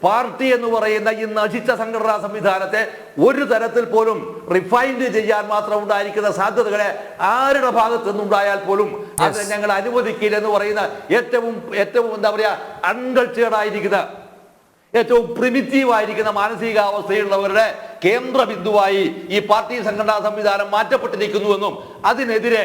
പാർട്ടി എന്ന് പറയുന്ന ഈ നശിച്ച സംഘടനാ സംവിധാനത്തെ ഒരു തരത്തിൽ പോലും റിഫൈൻഡ് ചെയ്യാൻ മാത്രം ഉണ്ടായിരിക്കുന്ന സാധ്യതകളെ ആരുടെ ഭാഗത്തു നിന്നുണ്ടായാൽ പോലും അത് ഞങ്ങൾ അനുവദിക്കില്ല എന്ന് പറയുന്ന ഏറ്റവും എന്താ പറയാ അൺകൾച്ചേർഡ് ആയിരിക്കുന്ന ഏറ്റവും പ്രിമിറ്റീവ് ആയിരിക്കുന്ന മാനസികാവസ്ഥയുള്ളവരുടെ കേന്ദ്ര ബിന്ദുവായി ഈ പാർട്ടി സംഘടനാ സംവിധാനം മാറ്റപ്പെട്ടിരിക്കുന്നുവെന്നും അതിനെതിരെ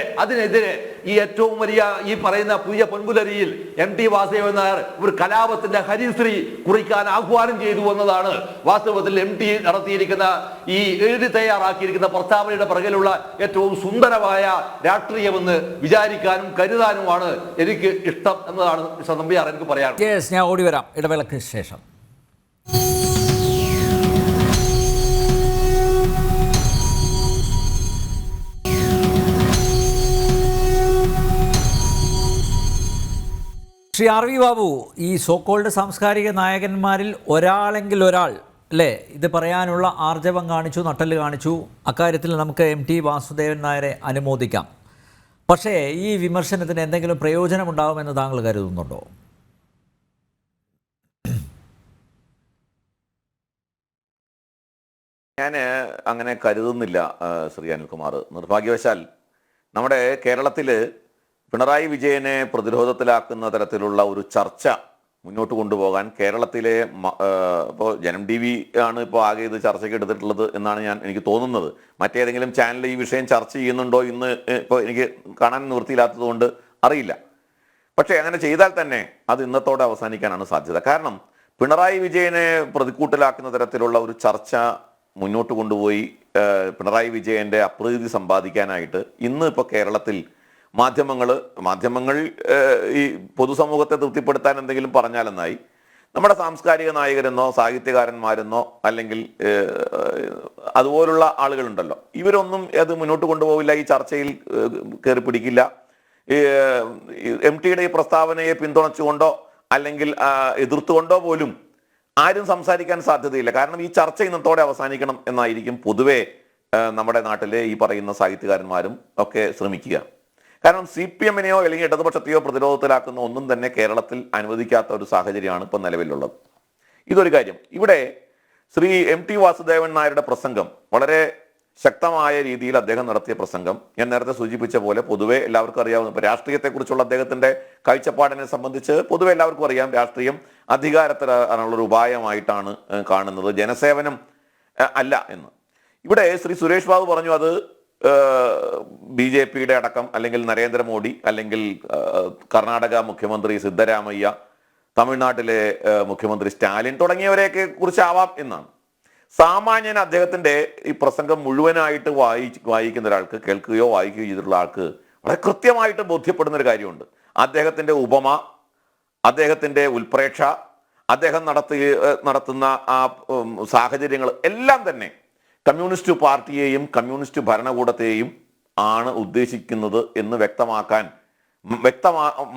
ഈ ഏറ്റവും വലിയ ഈ പറയുന്ന പുതിയ പൊൻപുലരിയിൽ MT വാസുദേവൻ നായർ ഒരു കലാപത്തിന്റെ ഹരിശ്രീ കുറിക്കാൻ ആഹ്വാനം ചെയ്തു എന്നതാണ് വാസ്തവത്തിൽ MT നടത്തിയിരിക്കുന്ന ഈ എഴുതി തയ്യാറാക്കിയിരിക്കുന്ന പ്രസ്താവനയുടെ പിറകിലുള്ള ഏറ്റവും സുന്ദരമായ രാഷ്ട്രീയമെന്ന് വിചാരിക്കാനും കരുതാനുമാണ് എനിക്ക് ഇഷ്ടം എന്നതാണ് നമ്പ്യാർ എനിക്ക് പറയാനുള്ളത്. ഞാൻ ഓടി വരാം ഇടവേളയ്ക്ക് ശേഷം. ശ്രീ RV ബാബു, ഈ സോക്കോൾഡ് സാംസ്കാരിക നായകന്മാരിൽ ഒരാളെങ്കിൽ ഒരാൾ അല്ലേ ഇത് പറയാനുള്ള ആർജവം കാണിച്ചു, നട്ടല് കാണിച്ചു. അക്കാര്യത്തിൽ നമുക്ക് MT വാസുദേവൻ നായരെ അനുമോദിക്കാം. പക്ഷേ ഈ വിമർശനത്തിന് എന്തെങ്കിലും പ്രയോജനമുണ്ടാകുമെന്ന് താങ്കൾ കരുതുന്നുണ്ടോ? ഞാൻ അങ്ങനെ കരുതുന്നില്ല ശ്രീ അനിൽകുമാർ. നിർഭാഗ്യവശാൽ നമ്മുടെ കേരളത്തിൽ പിണറായി വിജയനെ പ്രതിരോധത്തിലാക്കുന്ന തരത്തിലുള്ള ഒരു ചർച്ച മുന്നോട്ട് കൊണ്ടുപോകാൻ കേരളത്തിലെ ഇപ്പോൾ ജനം ടി വി ആണ് ഇപ്പോൾ ആകെ ഇത് ചർച്ചയ്ക്ക് എടുത്തിട്ടുള്ളത് എന്നാണ് എനിക്ക് തോന്നുന്നത്. മറ്റേതെങ്കിലും ചാനൽ ഈ വിഷയം ചർച്ച ചെയ്യുന്നുണ്ടോ ഇന്ന് ഇപ്പോൾ എനിക്ക് കാണാൻ നിവൃത്തിയില്ലാത്തത് കൊണ്ട് അറിയില്ല. പക്ഷേ അങ്ങനെ ചെയ്താൽ തന്നെ അത് ഇന്നത്തോടെ അവസാനിക്കാനാണ് സാധ്യത. കാരണം പിണറായി വിജയനെ പ്രതിക്കൂട്ടിലാക്കുന്ന തരത്തിലുള്ള ഒരു ചർച്ച മുന്നോട്ട് കൊണ്ടുപോയി പിണറായി വിജയന്റെ അപ്രീതി സമ്പാദിക്കാനായിട്ട് ഇന്ന് ഇപ്പോൾ കേരളത്തിൽ മാധ്യമങ്ങൾ ഈ പൊതുസമൂഹത്തെ തൃപ്തിപ്പെടുത്താൻ എന്തെങ്കിലും പറഞ്ഞാലെന്നായി. നമ്മുടെ സാംസ്കാരിക നായകരെന്നോ സാഹിത്യകാരന്മാരെന്നോ അല്ലെങ്കിൽ അതുപോലുള്ള ആളുകളുണ്ടല്ലോ, ഇവരൊന്നും അത് മുന്നോട്ട് കൊണ്ടുപോകില്ല, ഈ ചർച്ചയിൽ കയറി പിടിക്കില്ല. MTയുടെ ഈ പ്രസ്താവനയെ പിന്തുണച്ചുകൊണ്ടോ അല്ലെങ്കിൽ എതിർത്തുകൊണ്ടോ പോലും ആരും സംസാരിക്കാൻ സാധ്യതയില്ല. കാരണം ഈ ചർച്ച ഇന്നത്തോടെ അവസാനിക്കണം എന്നായിരിക്കും പൊതുവെ നമ്മുടെ നാട്ടിലെ ഈ പറയുന്ന സാഹിത്യകാരന്മാരും ഒക്കെ ശ്രമിക്കുക. കാരണം CPMനെയോ അല്ലെങ്കിൽ ഇടതുപക്ഷത്തെയോ പ്രതിരോധത്തിലാക്കുന്ന ഒന്നും തന്നെ കേരളത്തിൽ അനുവദിക്കാത്ത ഒരു സാഹചര്യമാണ് ഇപ്പം നിലവിലുള്ളത്. ഇതൊരു കാര്യം. ഇവിടെ ശ്രീ MT വാസുദേവൻ നായരുടെ പ്രസംഗം, വളരെ ശക്തമായ രീതിയിൽ അദ്ദേഹം നടത്തിയ പ്രസംഗം, ഞാൻ നേരത്തെ സൂചിപ്പിച്ച പോലെ പൊതുവെ എല്ലാവർക്കും അറിയാവുന്ന, ഇപ്പോൾ രാഷ്ട്രീയത്തെക്കുറിച്ചുള്ള അദ്ദേഹത്തിന്റെ കാഴ്ചപ്പാടിനെ സംബന്ധിച്ച് പൊതുവെ എല്ലാവർക്കും അറിയാം, രാഷ്ട്രീയം അധികാരത്തിനുള്ളൊരു ഉപായമായിട്ടാണ് കാണുന്നത്, ജനസേവനം അല്ല എന്ന്. ഇവിടെ ശ്രീ സുരേഷ് ബാബു പറഞ്ഞു അത് BJPയുടെ അടക്കം അല്ലെങ്കിൽ നരേന്ദ്രമോദി അല്ലെങ്കിൽ കർണാടക മുഖ്യമന്ത്രി സിദ്ധരാമയ്യ, തമിഴ്നാട്ടിലെ മുഖ്യമന്ത്രി സ്റ്റാലിൻ തുടങ്ങിയവരെയൊക്കെ കുറിച്ചാവാം എന്നാണ്. സാമാന്യൻ അദ്ദേഹത്തിന്റെ ഈ പ്രസംഗം മുഴുവനായിട്ട് വായിക്കുന്ന ഒരാൾക്ക്, കേൾക്കുകയോ വായിക്കുകയോ ചെയ്തിട്ടുള്ള ആൾക്ക് വളരെ കൃത്യമായിട്ട് ബോധ്യപ്പെടുന്ന ഒരു കാര്യമുണ്ട്. അദ്ദേഹത്തിന്റെ ഉപമ, അദ്ദേഹത്തിന്റെ ഉൽപ്രേക്ഷ, അദ്ദേഹം നടത്തുന്ന ആ സാഹചര്യങ്ങൾ എല്ലാം തന്നെ കമ്മ്യൂണിസ്റ്റ് പാർട്ടിയെയും കമ്മ്യൂണിസ്റ്റ് ഭരണകൂടത്തെയും ആണ് ഉദ്ദേശിക്കുന്നത് എന്ന്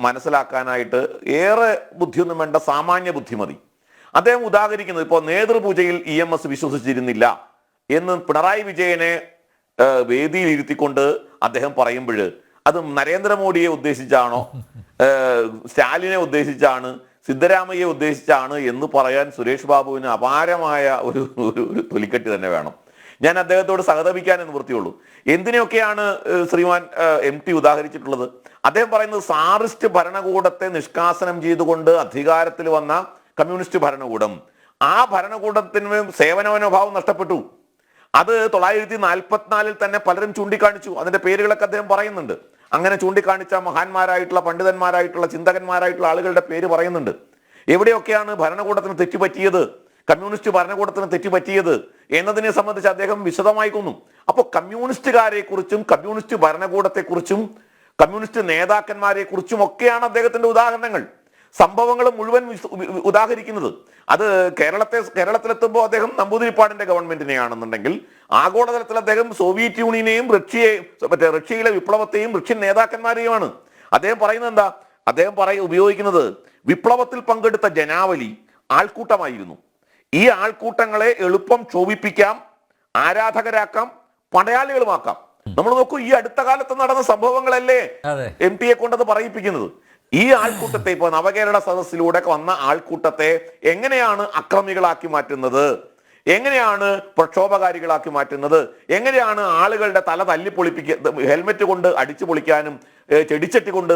മനസ്സിലാക്കാനായിട്ട് ഏറെ ബുദ്ധിയൊന്നും വേണ്ട, സാമാന്യ ബുദ്ധി മതി. അദ്ദേഹം ഉദാഹരിക്കുന്നത്, ഇപ്പോൾ നേതൃപൂജയിൽ EMS വിശ്വസിച്ചിരുന്നില്ല എന്ന് പിണറായി വിജയനെ വേദിയിൽ ഇരുത്തിക്കൊണ്ട് അദ്ദേഹം പറയുമ്പോൾ അത് നരേന്ദ്രമോദിയെ ഉദ്ദേശിച്ചാണോ സ്റ്റാലിനെ ഉദ്ദേശിച്ചാണ് സിദ്ധരാമയ്യെ ഉദ്ദേശിച്ചാണ് എന്ന് പറയാൻ സുരേഷ് ബാബുവിന് അപാരമായ ഒരു തൊലിക്കെട്ടി തന്നെ വേണം. ഞാൻ അദ്ദേഹത്തോട് സഹതപിക്കാനേ നിവൃത്തിയുള്ളൂ. എന്തിനെയൊക്കെയാണ് ശ്രീമാൻ MT ഉദാഹരിച്ചിട്ടുള്ളത്? അദ്ദേഹം പറയുന്നത് സാറിസ്റ്റ് ഭരണകൂടത്തെ നിഷ്കാസനം ചെയ്തുകൊണ്ട് അധികാരത്തിൽ വന്ന കമ്മ്യൂണിസ്റ്റ് ഭരണകൂടം, ആ ഭരണകൂടത്തിന് സേവനമനോഭാവം നഷ്ടപ്പെട്ടു. അത് 1944 തന്നെ പലരും ചൂണ്ടിക്കാണിച്ചു. അതിന്റെ പേരുകളൊക്കെ അദ്ദേഹം പറയുന്നുണ്ട്. അങ്ങനെ ചൂണ്ടിക്കാണിച്ച മഹാന്മാരായിട്ടുള്ള പണ്ഡിതന്മാരായിട്ടുള്ള ചിന്തകന്മാരായിട്ടുള്ള ആളുകളുടെ പേര് പറയുന്നുണ്ട്. എവിടെയൊക്കെയാണ് ഭരണകൂടത്തിന് തെറ്റുപറ്റിയത്, കമ്മ്യൂണിസ്റ്റ് ഭരണകൂടത്തിന് തെറ്റുപറ്റിയത് എന്നതിനെ സംബന്ധിച്ച് അദ്ദേഹം വിശദമായി കൊന്നു. അപ്പോൾ കമ്മ്യൂണിസ്റ്റുകാരെ കുറിച്ചും കമ്മ്യൂണിസ്റ്റ് ഭരണകൂടത്തെക്കുറിച്ചും കമ്മ്യൂണിസ്റ്റ് നേതാക്കന്മാരെ കുറിച്ചും ഒക്കെയാണ് അദ്ദേഹത്തിന്റെ ഉദാഹരണങ്ങൾ, സംഭവങ്ങൾ മുഴുവൻ ഉദാഹരിക്കുന്നത്. അത് കേരളത്തിലെത്തുമ്പോൾ അദ്ദേഹം നമ്പൂതിരിപ്പാടിന്റെ ഗവൺമെന്റിനെയാണെന്നുണ്ടെങ്കിൽ, ആഗോളതലത്തിൽ അദ്ദേഹം സോവിയറ്റ് യൂണിയനെയും റഷ്യയിലെ വിപ്ലവത്തെയും റഷ്യൻ നേതാക്കന്മാരെയുമാണ്. അദ്ദേഹം പറയുന്നത് എന്താ? അദ്ദേഹം ഉപയോഗിക്കുന്നത് വിപ്ലവത്തിൽ പങ്കെടുത്ത ജനാവലി ആൾക്കൂട്ടമായിരുന്നു. ഈ ആൾക്കൂട്ടങ്ങളെ എളുപ്പം ക്ഷോഭിപ്പിക്കാം, ആരാധകരാക്കാം, പടയാളികളുമാക്കാം. നമ്മൾ നോക്കൂ, ഈ അടുത്ത കാലത്ത് നടന്ന സംഭവങ്ങളല്ലേ MTയെ കൊണ്ടത് പറയിപ്പിക്കുന്നത്. ഈ ആൾക്കൂട്ടത്തെ, ഇപ്പോൾ നവകേരള സദസ്സിലൂടെ വന്ന ആൾക്കൂട്ടത്തെ എങ്ങനെയാണ് അക്രമികളാക്കി മാറ്റുന്നത്, എങ്ങനെയാണ് പ്രക്ഷോഭകാരികളാക്കി മാറ്റുന്നത്, എങ്ങനെയാണ് ആളുകളുടെ തല ഹെൽമെറ്റ് കൊണ്ട് അടിച്ചു പൊളിക്കാനും ചെടിച്ചട്ടി കൊണ്ട്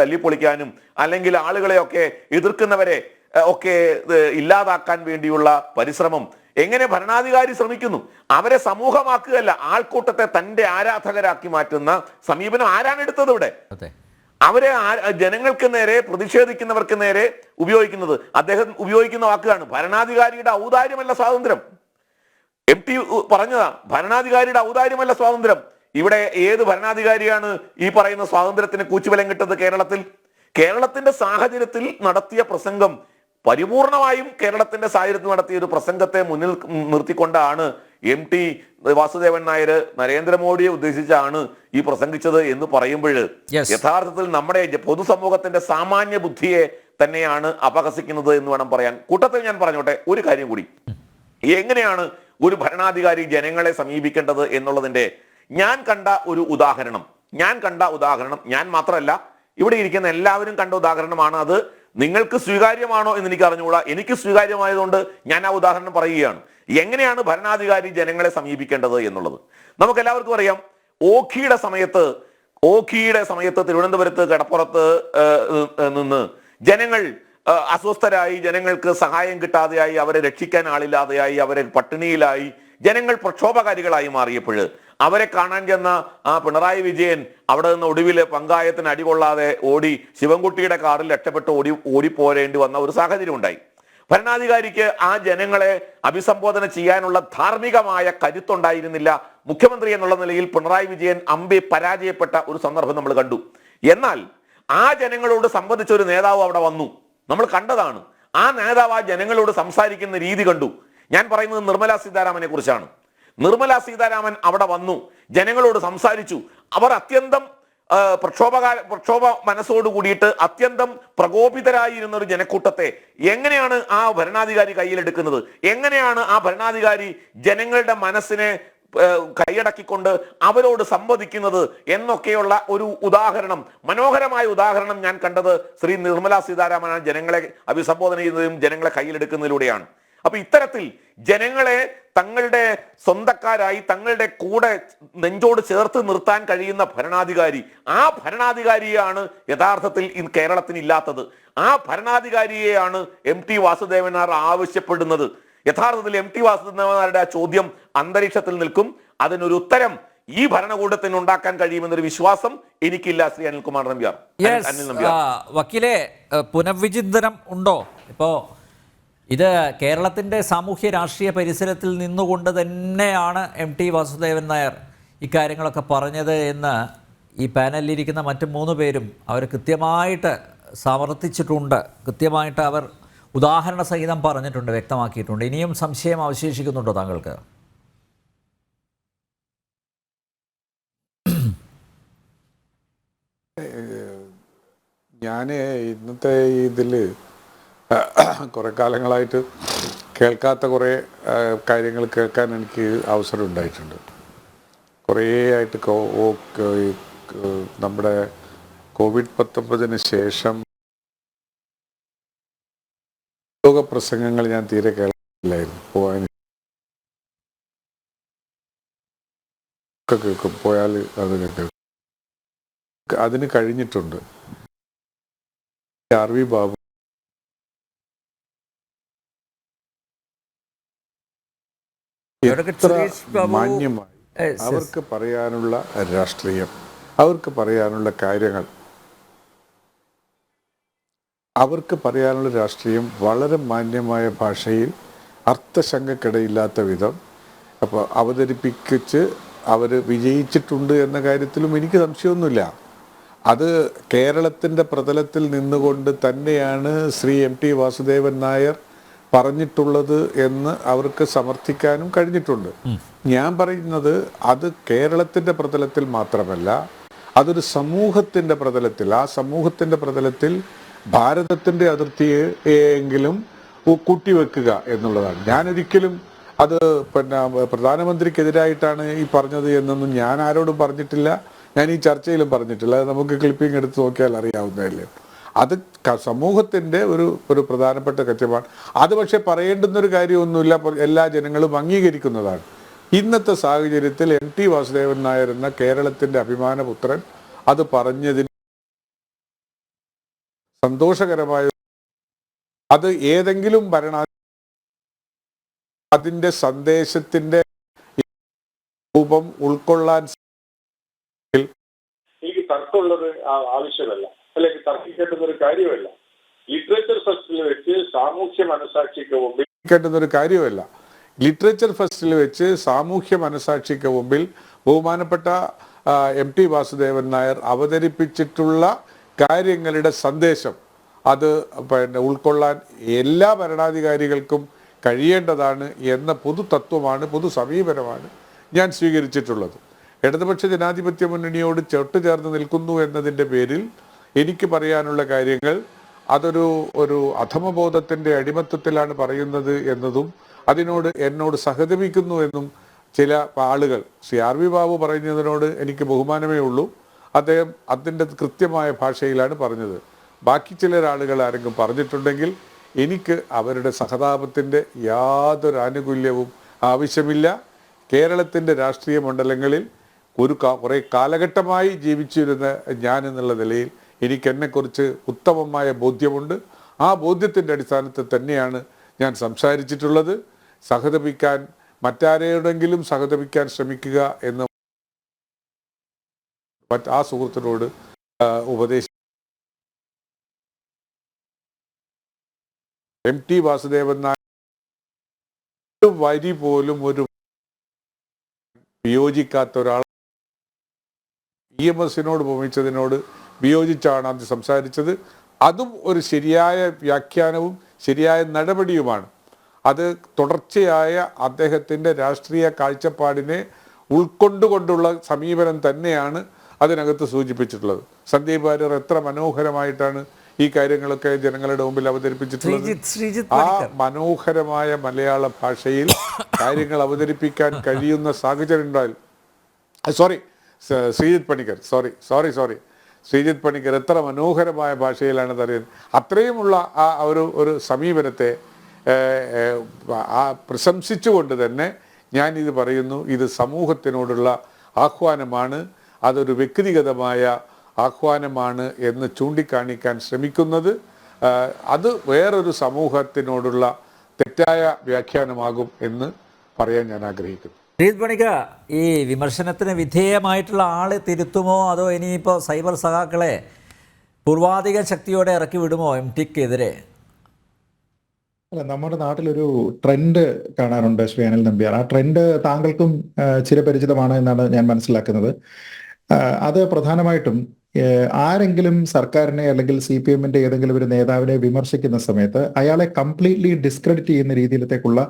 തല്ലിപ്പൊളിക്കാനും അല്ലെങ്കിൽ ആളുകളെയൊക്കെ എതിർക്കുന്നവരെ ഒക്കെ ഇല്ലാതാക്കാൻ വേണ്ടിയുള്ള പരിശ്രമം എങ്ങനെ ഭരണാധികാരി ശ്രമിക്കുന്നു. അവരെ സമൂഹമാക്കുകയല്ല, ആൾക്കൂട്ടത്തെ തന്റെ ആരാധകരാക്കി മാറ്റുന്ന സമീപനം ആരാണ് എടുത്തത് ഇവിടെ? അവരെ ജനങ്ങൾക്ക് നേരെ, പ്രതിഷേധിക്കുന്നവർക്ക് നേരെ ഉപയോഗിക്കുന്നത്. അദ്ദേഹം ഉപയോഗിക്കുന്ന വാക്കാണ് ഭരണാധികാരിയുടെ ഔദാര്യമല്ല സ്വാതന്ത്ര്യം. MT പറഞ്ഞതാ, ഭരണാധികാരിയുടെ ഔദാര്യമല്ല സ്വാതന്ത്ര്യം. ഇവിടെ ഏത് ഭരണാധികാരിയാണ് ഈ പറയുന്ന സ്വാതന്ത്ര്യത്തിന് കൂച്ചുബലം കിട്ടുന്നത്? കേരളത്തിന്റെ സാഹചര്യത്തിൽ നടത്തിയ പ്രസംഗം, പരിപൂർണമായും കേരളത്തിന്റെ സാഹചര്യത്തിൽ നടത്തിയ ഒരു പ്രസംഗത്തെ മുന്നിൽ നിർത്തിക്കൊണ്ടാണ് MT വാസുദേവൻ നായർ നരേന്ദ്രമോദിയെ ഉദ്ദേശിച്ചാണ് ഈ പ്രസംഗിച്ചത് എന്ന് പറയുമ്പോൾ യഥാർത്ഥത്തിൽ നമ്മുടെ പൊതുസമൂഹത്തിന്റെ സാമാന്യ ബുദ്ധിയെ തന്നെയാണ് അപഹസിക്കുന്നത് എന്ന് വേണം പറയാൻ. കൂട്ടത്തിൽ ഞാൻ പറഞ്ഞോട്ടെ ഒരു കാര്യം കൂടി. എങ്ങനെയാണ് ഒരു ഭരണാധികാരി ജനങ്ങളെ സമീപിക്കേണ്ടത് എന്നുള്ളതിന്റെ ഞാൻ കണ്ട ഉദാഹരണം, ഞാൻ മാത്രമല്ല ഇവിടെ ഇരിക്കുന്ന എല്ലാവരും കണ്ട ഉദാഹരണമാണ്. അത് നിങ്ങൾക്ക് സ്വീകാര്യമാണോ എന്ന് എനിക്ക് അറിഞ്ഞുകൂടാ. എനിക്ക് സ്വീകാര്യമായതുകൊണ്ട് ഞാൻ ആ ഉദാഹരണം പറയുകയാണ്. എങ്ങനെയാണ് ഭരണാധികാരി ജനങ്ങളെ സമീപിക്കേണ്ടത് എന്നുള്ളത് നമുക്ക് എല്ലാവർക്കും അറിയാം. ഓഖിയുടെ സമയത്ത് തിരുവനന്തപുരത്ത് കടപ്പുറത്ത് നിന്ന് ജനങ്ങൾ അസ്വസ്ഥരായി, ജനങ്ങൾക്ക് സഹായം കിട്ടാതെയായി, അവരെ രക്ഷിക്കാൻ ആളില്ലാതെയായി, അവരെ പട്ടിണിയിലായി, ജനങ്ങൾ പ്രക്ഷോഭകാരികളായി മാറിയപ്പോൾ അവരെ കാണാൻ ചെന്ന ആ പിണറായി വിജയൻ അവിടെ നിന്ന് ഒടുവിൽ പങ്കായത്തിന് അടികൊള്ളാതെ ഓടി ശിവൻകുട്ടിയുടെ കാറിൽ രക്ഷപ്പെട്ട് ഓടിപ്പോരേണ്ടി വന്ന ഒരു സാഹചര്യം ഉണ്ടായി. ഭരണാധികാരിക്ക് ആ ജനങ്ങളെ അഭിസംബോധന ചെയ്യാനുള്ള ധാർമ്മികമായ കരുത്തുണ്ടായിരുന്നില്ല. മുഖ്യമന്ത്രി എന്നുള്ള നിലയിൽ പിണറായി വിജയൻ അമ്പെ പരാജയപ്പെട്ട ഒരു സന്ദർഭം നമ്മൾ കണ്ടു. എന്നാൽ ആ ജനങ്ങളോട് സംബന്ധിച്ച ഒരു നേതാവ് അവിടെ വന്നു, നമ്മൾ കണ്ടതാണ്. ആ നേതാവ് ആ ജനങ്ങളോട് സംസാരിക്കുന്ന രീതി കണ്ടു. ഞാൻ പറയുന്നത് നിർമ്മല സീതാരാമനെ കുറിച്ചാണ്. നിർമ്മല സീതാരാമൻ അവിടെ വന്നു, ജനങ്ങളോട് സംസാരിച്ചു. അവർ അത്യന്തം പ്രക്ഷോഭ മനസ്സോട് കൂടിയിട്ട് അത്യന്തം പ്രകോപിതരായിരുന്ന ഒരു ജനക്കൂട്ടത്തെ എങ്ങനെയാണ് ആ ഭരണാധികാരി കയ്യിലെടുക്കുന്നത്? എങ്ങനെയാണ് ആ ഭരണാധികാരി ജനങ്ങളുടെ മനസ്സിനെ കൈയടക്കിക്കൊണ്ട് അവരോട് സംവദിക്കുന്നത് എന്നൊക്കെയുള്ള ഒരു ഉദാഹരണം, മനോഹരമായ ഉദാഹരണം ഞാൻ കണ്ടത് ശ്രീ നിർമ്മല സീതാരാമൻ ജനങ്ങളെ അഭിസംബോധന ചെയ്യുന്നതും ജനങ്ങളെ കയ്യിലെടുക്കുന്നതിലൂടെയാണ്. അപ്പൊ ഇത്തരത്തിൽ ജനങ്ങളെ തങ്ങളുടെ സ്വന്തക്കാരായി തങ്ങളുടെ കൂടെ നെഞ്ചോട് ചേർത്ത് നിർത്താൻ കഴിയുന്ന ഭരണാധികാരി, ആ ഭരണാധികാരിയാണ് യഥാർത്ഥത്തിൽ ഇന്ന് കേരളത്തിന് ഇല്ലാത്തത്. ആ ഭരണാധികാരിയെയാണ് MT വാസുദേവൻ നായർ ആവശ്യപ്പെടുന്നത്. യഥാർത്ഥത്തിൽ MT വാസുദേവൻ നായരുടെ ആ ചോദ്യം അന്തരീക്ഷത്തിൽ നിൽക്കും. അതിനൊരു ഉത്തരം ഈ ഭരണകൂടത്തിന് ഉണ്ടാക്കാൻ കഴിയുമെന്നൊരു വിശ്വാസം എനിക്കില്ല. ശ്രീ അനിൽകുമാർ നമ്പ്യാർ. വക്കീലെ, പുനർവിചിന്തനം ഉണ്ടോ? ഇപ്പോ ഇത് കേരളത്തിൻ്റെ സാമൂഹ്യ രാഷ്ട്രീയ പരിസരത്തിൽ നിന്നുകൊണ്ട് തന്നെയാണ് MT വാസുദേവൻ നായർ ഇക്കാര്യങ്ങളൊക്കെ പറഞ്ഞത് എന്ന് ഈ പാനലിലിരിക്കുന്ന മറ്റ് 3 പേരും അവർ കൃത്യമായിട്ട് സമർത്ഥിച്ചിട്ടുണ്ട്. കൃത്യമായിട്ട് അവർ ഉദാഹരണ സഹിതം പറഞ്ഞിട്ടുണ്ട്, വ്യക്തമാക്കിയിട്ടുണ്ട്. ഇനിയും സംശയം അവശേഷിക്കുന്നുണ്ടോ താങ്കൾക്ക്? ഞാൻ ഇന്നത്തെ ഇതിൽ കുറേ കാലങ്ങളായിട്ട് കേൾക്കാത്ത കുറേ കാര്യങ്ങൾ കേൾക്കാൻ എനിക്ക് അവസരം ഉണ്ടായിട്ടുണ്ട്. കുറേ ആയിട്ട് നമ്മുടെ COVID-19 ശേഷം ലോക പ്രസംഗങ്ങൾ ഞാൻ തീരെ കേൾക്കില്ലായിരുന്നു. പോയാൽ അത് കേൾക്കും. അതിന് കഴിഞ്ഞിട്ടുണ്ട്. RV ബാബു മാന്യമായി അവർക്ക് പറയാനുള്ള രാഷ്ട്രീയം, അവർക്ക് പറയാനുള്ള കാര്യങ്ങൾ, അവർക്ക് പറയാനുള്ള രാഷ്ട്രീയം വളരെ മാന്യമായ ഭാഷയിൽ അർത്ഥശങ്കക്കിടയില്ലാത്ത വിധം അപ്പോൾ അവതരിപ്പിച്ച് അവർ വിജയിച്ചിട്ടുണ്ട് എന്ന കാര്യത്തിലും എനിക്ക് സംശയമൊന്നുമില്ല. അത് കേരളത്തിൻ്റെ പ്രതലത്തിൽ നിന്നുകൊണ്ട് തന്നെയാണ് ശ്രീ MT വാസുദേവൻ നായർ പറഞ്ഞിട്ടുള്ളത് എന്ന് അവർക്ക് സമർത്ഥിക്കാനും കഴിഞ്ഞിട്ടുണ്ട്. ഞാൻ പറയുന്നത് അത് കേരളത്തിൻ്റെ പ്രതലത്തിൽ മാത്രമല്ല, അതൊരു സമൂഹത്തിൻ്റെ പ്രതലത്തിൽ, ആ സമൂഹത്തിൻ്റെ പ്രതലത്തിൽ ഭാരതത്തിൻ്റെ അതിർത്തിയെങ്കിലും കൂട്ടിവെക്കുക എന്നുള്ളതാണ്. ഞാനൊരിക്കലും അത് പ്രധാനമന്ത്രിക്കെതിരായിട്ടാണ് ഈ പറഞ്ഞത് എന്നൊന്നും ഞാൻ ആരോടും പറഞ്ഞിട്ടില്ല. ഞാൻ ഈ ചർച്ചയിലും പറഞ്ഞിട്ടില്ല. അത് നമുക്ക് ക്ലിപ്പിംഗ് എടുത്ത് നോക്കിയാൽ അറിയാവുന്നതല്ലേ. അത് സമൂഹത്തിൻ്റെ ഒരു പ്രധാനപ്പെട്ട കച്ചമാണ്. അത് പക്ഷെ പറയേണ്ടുന്നൊരു കാര്യമൊന്നുമില്ല, എല്ലാ ജനങ്ങളും അംഗീകരിക്കുന്നതാണ്. ഇന്നത്തെ സാഹചര്യത്തിൽ MT വാസുദേവൻ നായർ എന്ന കേരളത്തിൻ്റെ അഭിമാനപുത്രൻ അത് പറഞ്ഞതിന് സന്തോഷകരമായ, അത് ഏതെങ്കിലും അതിൻ്റെ സന്ദേശത്തിൻ്റെ രൂപം ഉൾക്കൊള്ളാൻ എനിക്ക് തർക്കമുള്ളത് ആവശ്യമല്ല, അല്ലെങ്കിൽ തർക്കിക്കേണ്ടുന്ന ഒരു കാര്യമല്ല. ലിറ്ററേച്ചർ ഫെസ്റ്റിൽ വെച്ച് സാമൂഹ്യ മനസാക്ഷിക്ക് മുമ്പിൽ കേട്ടുന്നൊരു കാര്യമല്ല. ലിറ്ററേച്ചർ ഫെസ്റ്റിൽ വെച്ച് സാമൂഹ്യ മനസാക്ഷിക്ക് മുമ്പിൽ ബഹുമാനപ്പെട്ട MT വാസുദേവൻ നായർ അവതരിപ്പിച്ചിട്ടുള്ള കാര്യങ്ങളുടെ സന്ദേശം അത് ഉൾക്കൊള്ളാൻ എല്ലാ ഭരണാധികാരികൾക്കും കഴിയേണ്ടതാണ് എന്ന പൊതു തത്വമാണ്, പൊതു സമീപനമാണ് ഞാൻ സ്വീകരിച്ചിട്ടുള്ളത്. ഇടതുപക്ഷ ജനാധിപത്യ മുന്നണിയോട് ചേർന്ന് നിൽക്കുന്നു എന്നതിൻ്റെ പേരിൽ എനിക്ക് പറയാനുള്ള കാര്യങ്ങൾ അതൊരു അധമബോധത്തിൻ്റെ അടിമത്തത്തിലാണ് പറയുന്നത് എന്നതും എന്നോട് സഹതപിക്കുന്നു എന്നും ചില ആളുകൾ, ശ്രീ RV ബാബു പറയുന്നതിനോട് എനിക്ക് ബഹുമാനമേ ഉള്ളൂ. അദ്ദേഹം അതിൻ്റെ കൃത്യമായ ഭാഷയിലാണ് പറഞ്ഞത്. ബാക്കി ചില ആളുകൾ ആരെങ്കിലും പറഞ്ഞിട്ടുണ്ടെങ്കിൽ എനിക്ക് അവരുടെ സഹതാപത്തിൻ്റെ യാതൊരു ആനുകൂല്യവും ആവശ്യമില്ല. കേരളത്തിൻ്റെ രാഷ്ട്രീയ മണ്ഡലങ്ങളിൽ കുറേ കാലഘട്ടമായി ജീവിച്ചിരുന്ന ഞാൻ എന്നുള്ള നിലയിൽ എനിക്ക് എന്നെക്കുറിച്ച് ഉത്തമമായ ബോധ്യമുണ്ട്. ആ ബോധ്യത്തിൻ്റെ അടിസ്ഥാനത്തിൽ തന്നെയാണ് ഞാൻ സംസാരിച്ചിട്ടുള്ളത്. സഹതപിക്കാൻ മറ്റാരെയോടെങ്കിലും സഹതപിക്കാൻ ശ്രമിക്കുക എന്ന് ആ സുഹൃത്തിനോട് ഉപദേശിച്ചു. MT വാസുദേവൻ നായർ വരി പോലും ഒരു വിയോജിക്കാത്ത ഒരാൾ EMSനോട് ഉപമിച്ചതിനോട് വിയോജിച്ചാണ് അത് സംസാരിച്ചത്. അതും ഒരു ശരിയായ വ്യാഖ്യാനവും ശരിയായ നടപടിയുമാണ്. അത് തുടർച്ചയായ അദ്ദേഹത്തിൻ്റെ രാഷ്ട്രീയ കാഴ്ചപ്പാടിനെ ഉൾക്കൊണ്ടുകൊണ്ടുള്ള സമീപനം തന്നെയാണ് അതിനകത്ത് സൂചിപ്പിച്ചിട്ടുള്ളത്. സന്ദീപ് വാര്യർ എത്ര മനോഹരമായിട്ടാണ് ഈ കാര്യങ്ങളൊക്കെ ജനങ്ങളുടെ മുമ്പിൽ അവതരിപ്പിച്ചിട്ടുള്ളത്. ആ മനോഹരമായ മലയാള ഭാഷയിൽ കാര്യങ്ങൾ അവതരിപ്പിക്കാൻ കഴിയുന്ന സാഹചര്യം ഉണ്ടായാൽ ശ്രീജിത്ത് പണിക്കർ എത്ര മനോഹരമായ ഭാഷയിലാണ് അറിയുന്നത്. അത്രയുമുള്ള ആ ഒരു സമീപനത്തെ പ്രശംസിച്ചുകൊണ്ട് തന്നെ ഞാനിത് പറയുന്നു. ഇത് സമൂഹത്തിനോടുള്ള ആഹ്വാനമാണ്, അതൊരു വ്യക്തിഗതമായ ആഹ്വാനമാണ് എന്ന് ചൂണ്ടിക്കാണിക്കാൻ ശ്രമിക്കുന്നത് അത് വേറൊരു സമൂഹത്തിനോടുള്ള തെറ്റായ വ്യാഖ്യാനമാകും എന്ന് പറയാൻ ഞാൻ ആഗ്രഹിക്കുന്നു. ശ്രീജിത്ത് പണിക്കർ, ഈ വിമർശനത്തിന് വിധേയമായിട്ടുള്ള ആളെ തിരുത്തുമോ അതോ ഇനിയിപ്പോൾ സൈബർ സഖാക്കളെ പൂർവാധിക ശക്തിയോടെ ഇറക്കി വിടുമോ MTക്കെതിരെ? അല്ല, നമ്മുടെ നാട്ടിലൊരു ട്രെൻഡ് കാണാറുണ്ട് ശ്രീ അനിൽ നമ്പ്യാർ. ആ ട്രെൻഡ് താങ്കൾക്കും ചിരപരിചിതമാണ് എന്നാണ് ഞാൻ മനസ്സിലാക്കുന്നത്. അത് പ്രധാനമായിട്ടും ആരെങ്കിലും സർക്കാരിനെ അല്ലെങ്കിൽ CPMന്റെ ഏതെങ്കിലും ഒരു നേതാവിനെ വിമർശിക്കുന്ന സമയത്ത് അയാളെ കംപ്ലീറ്റ്ലി ഡിസ്ക്രെഡിറ്റ് ചെയ്യുന്ന രീതിയിലത്തേക്കുള്ള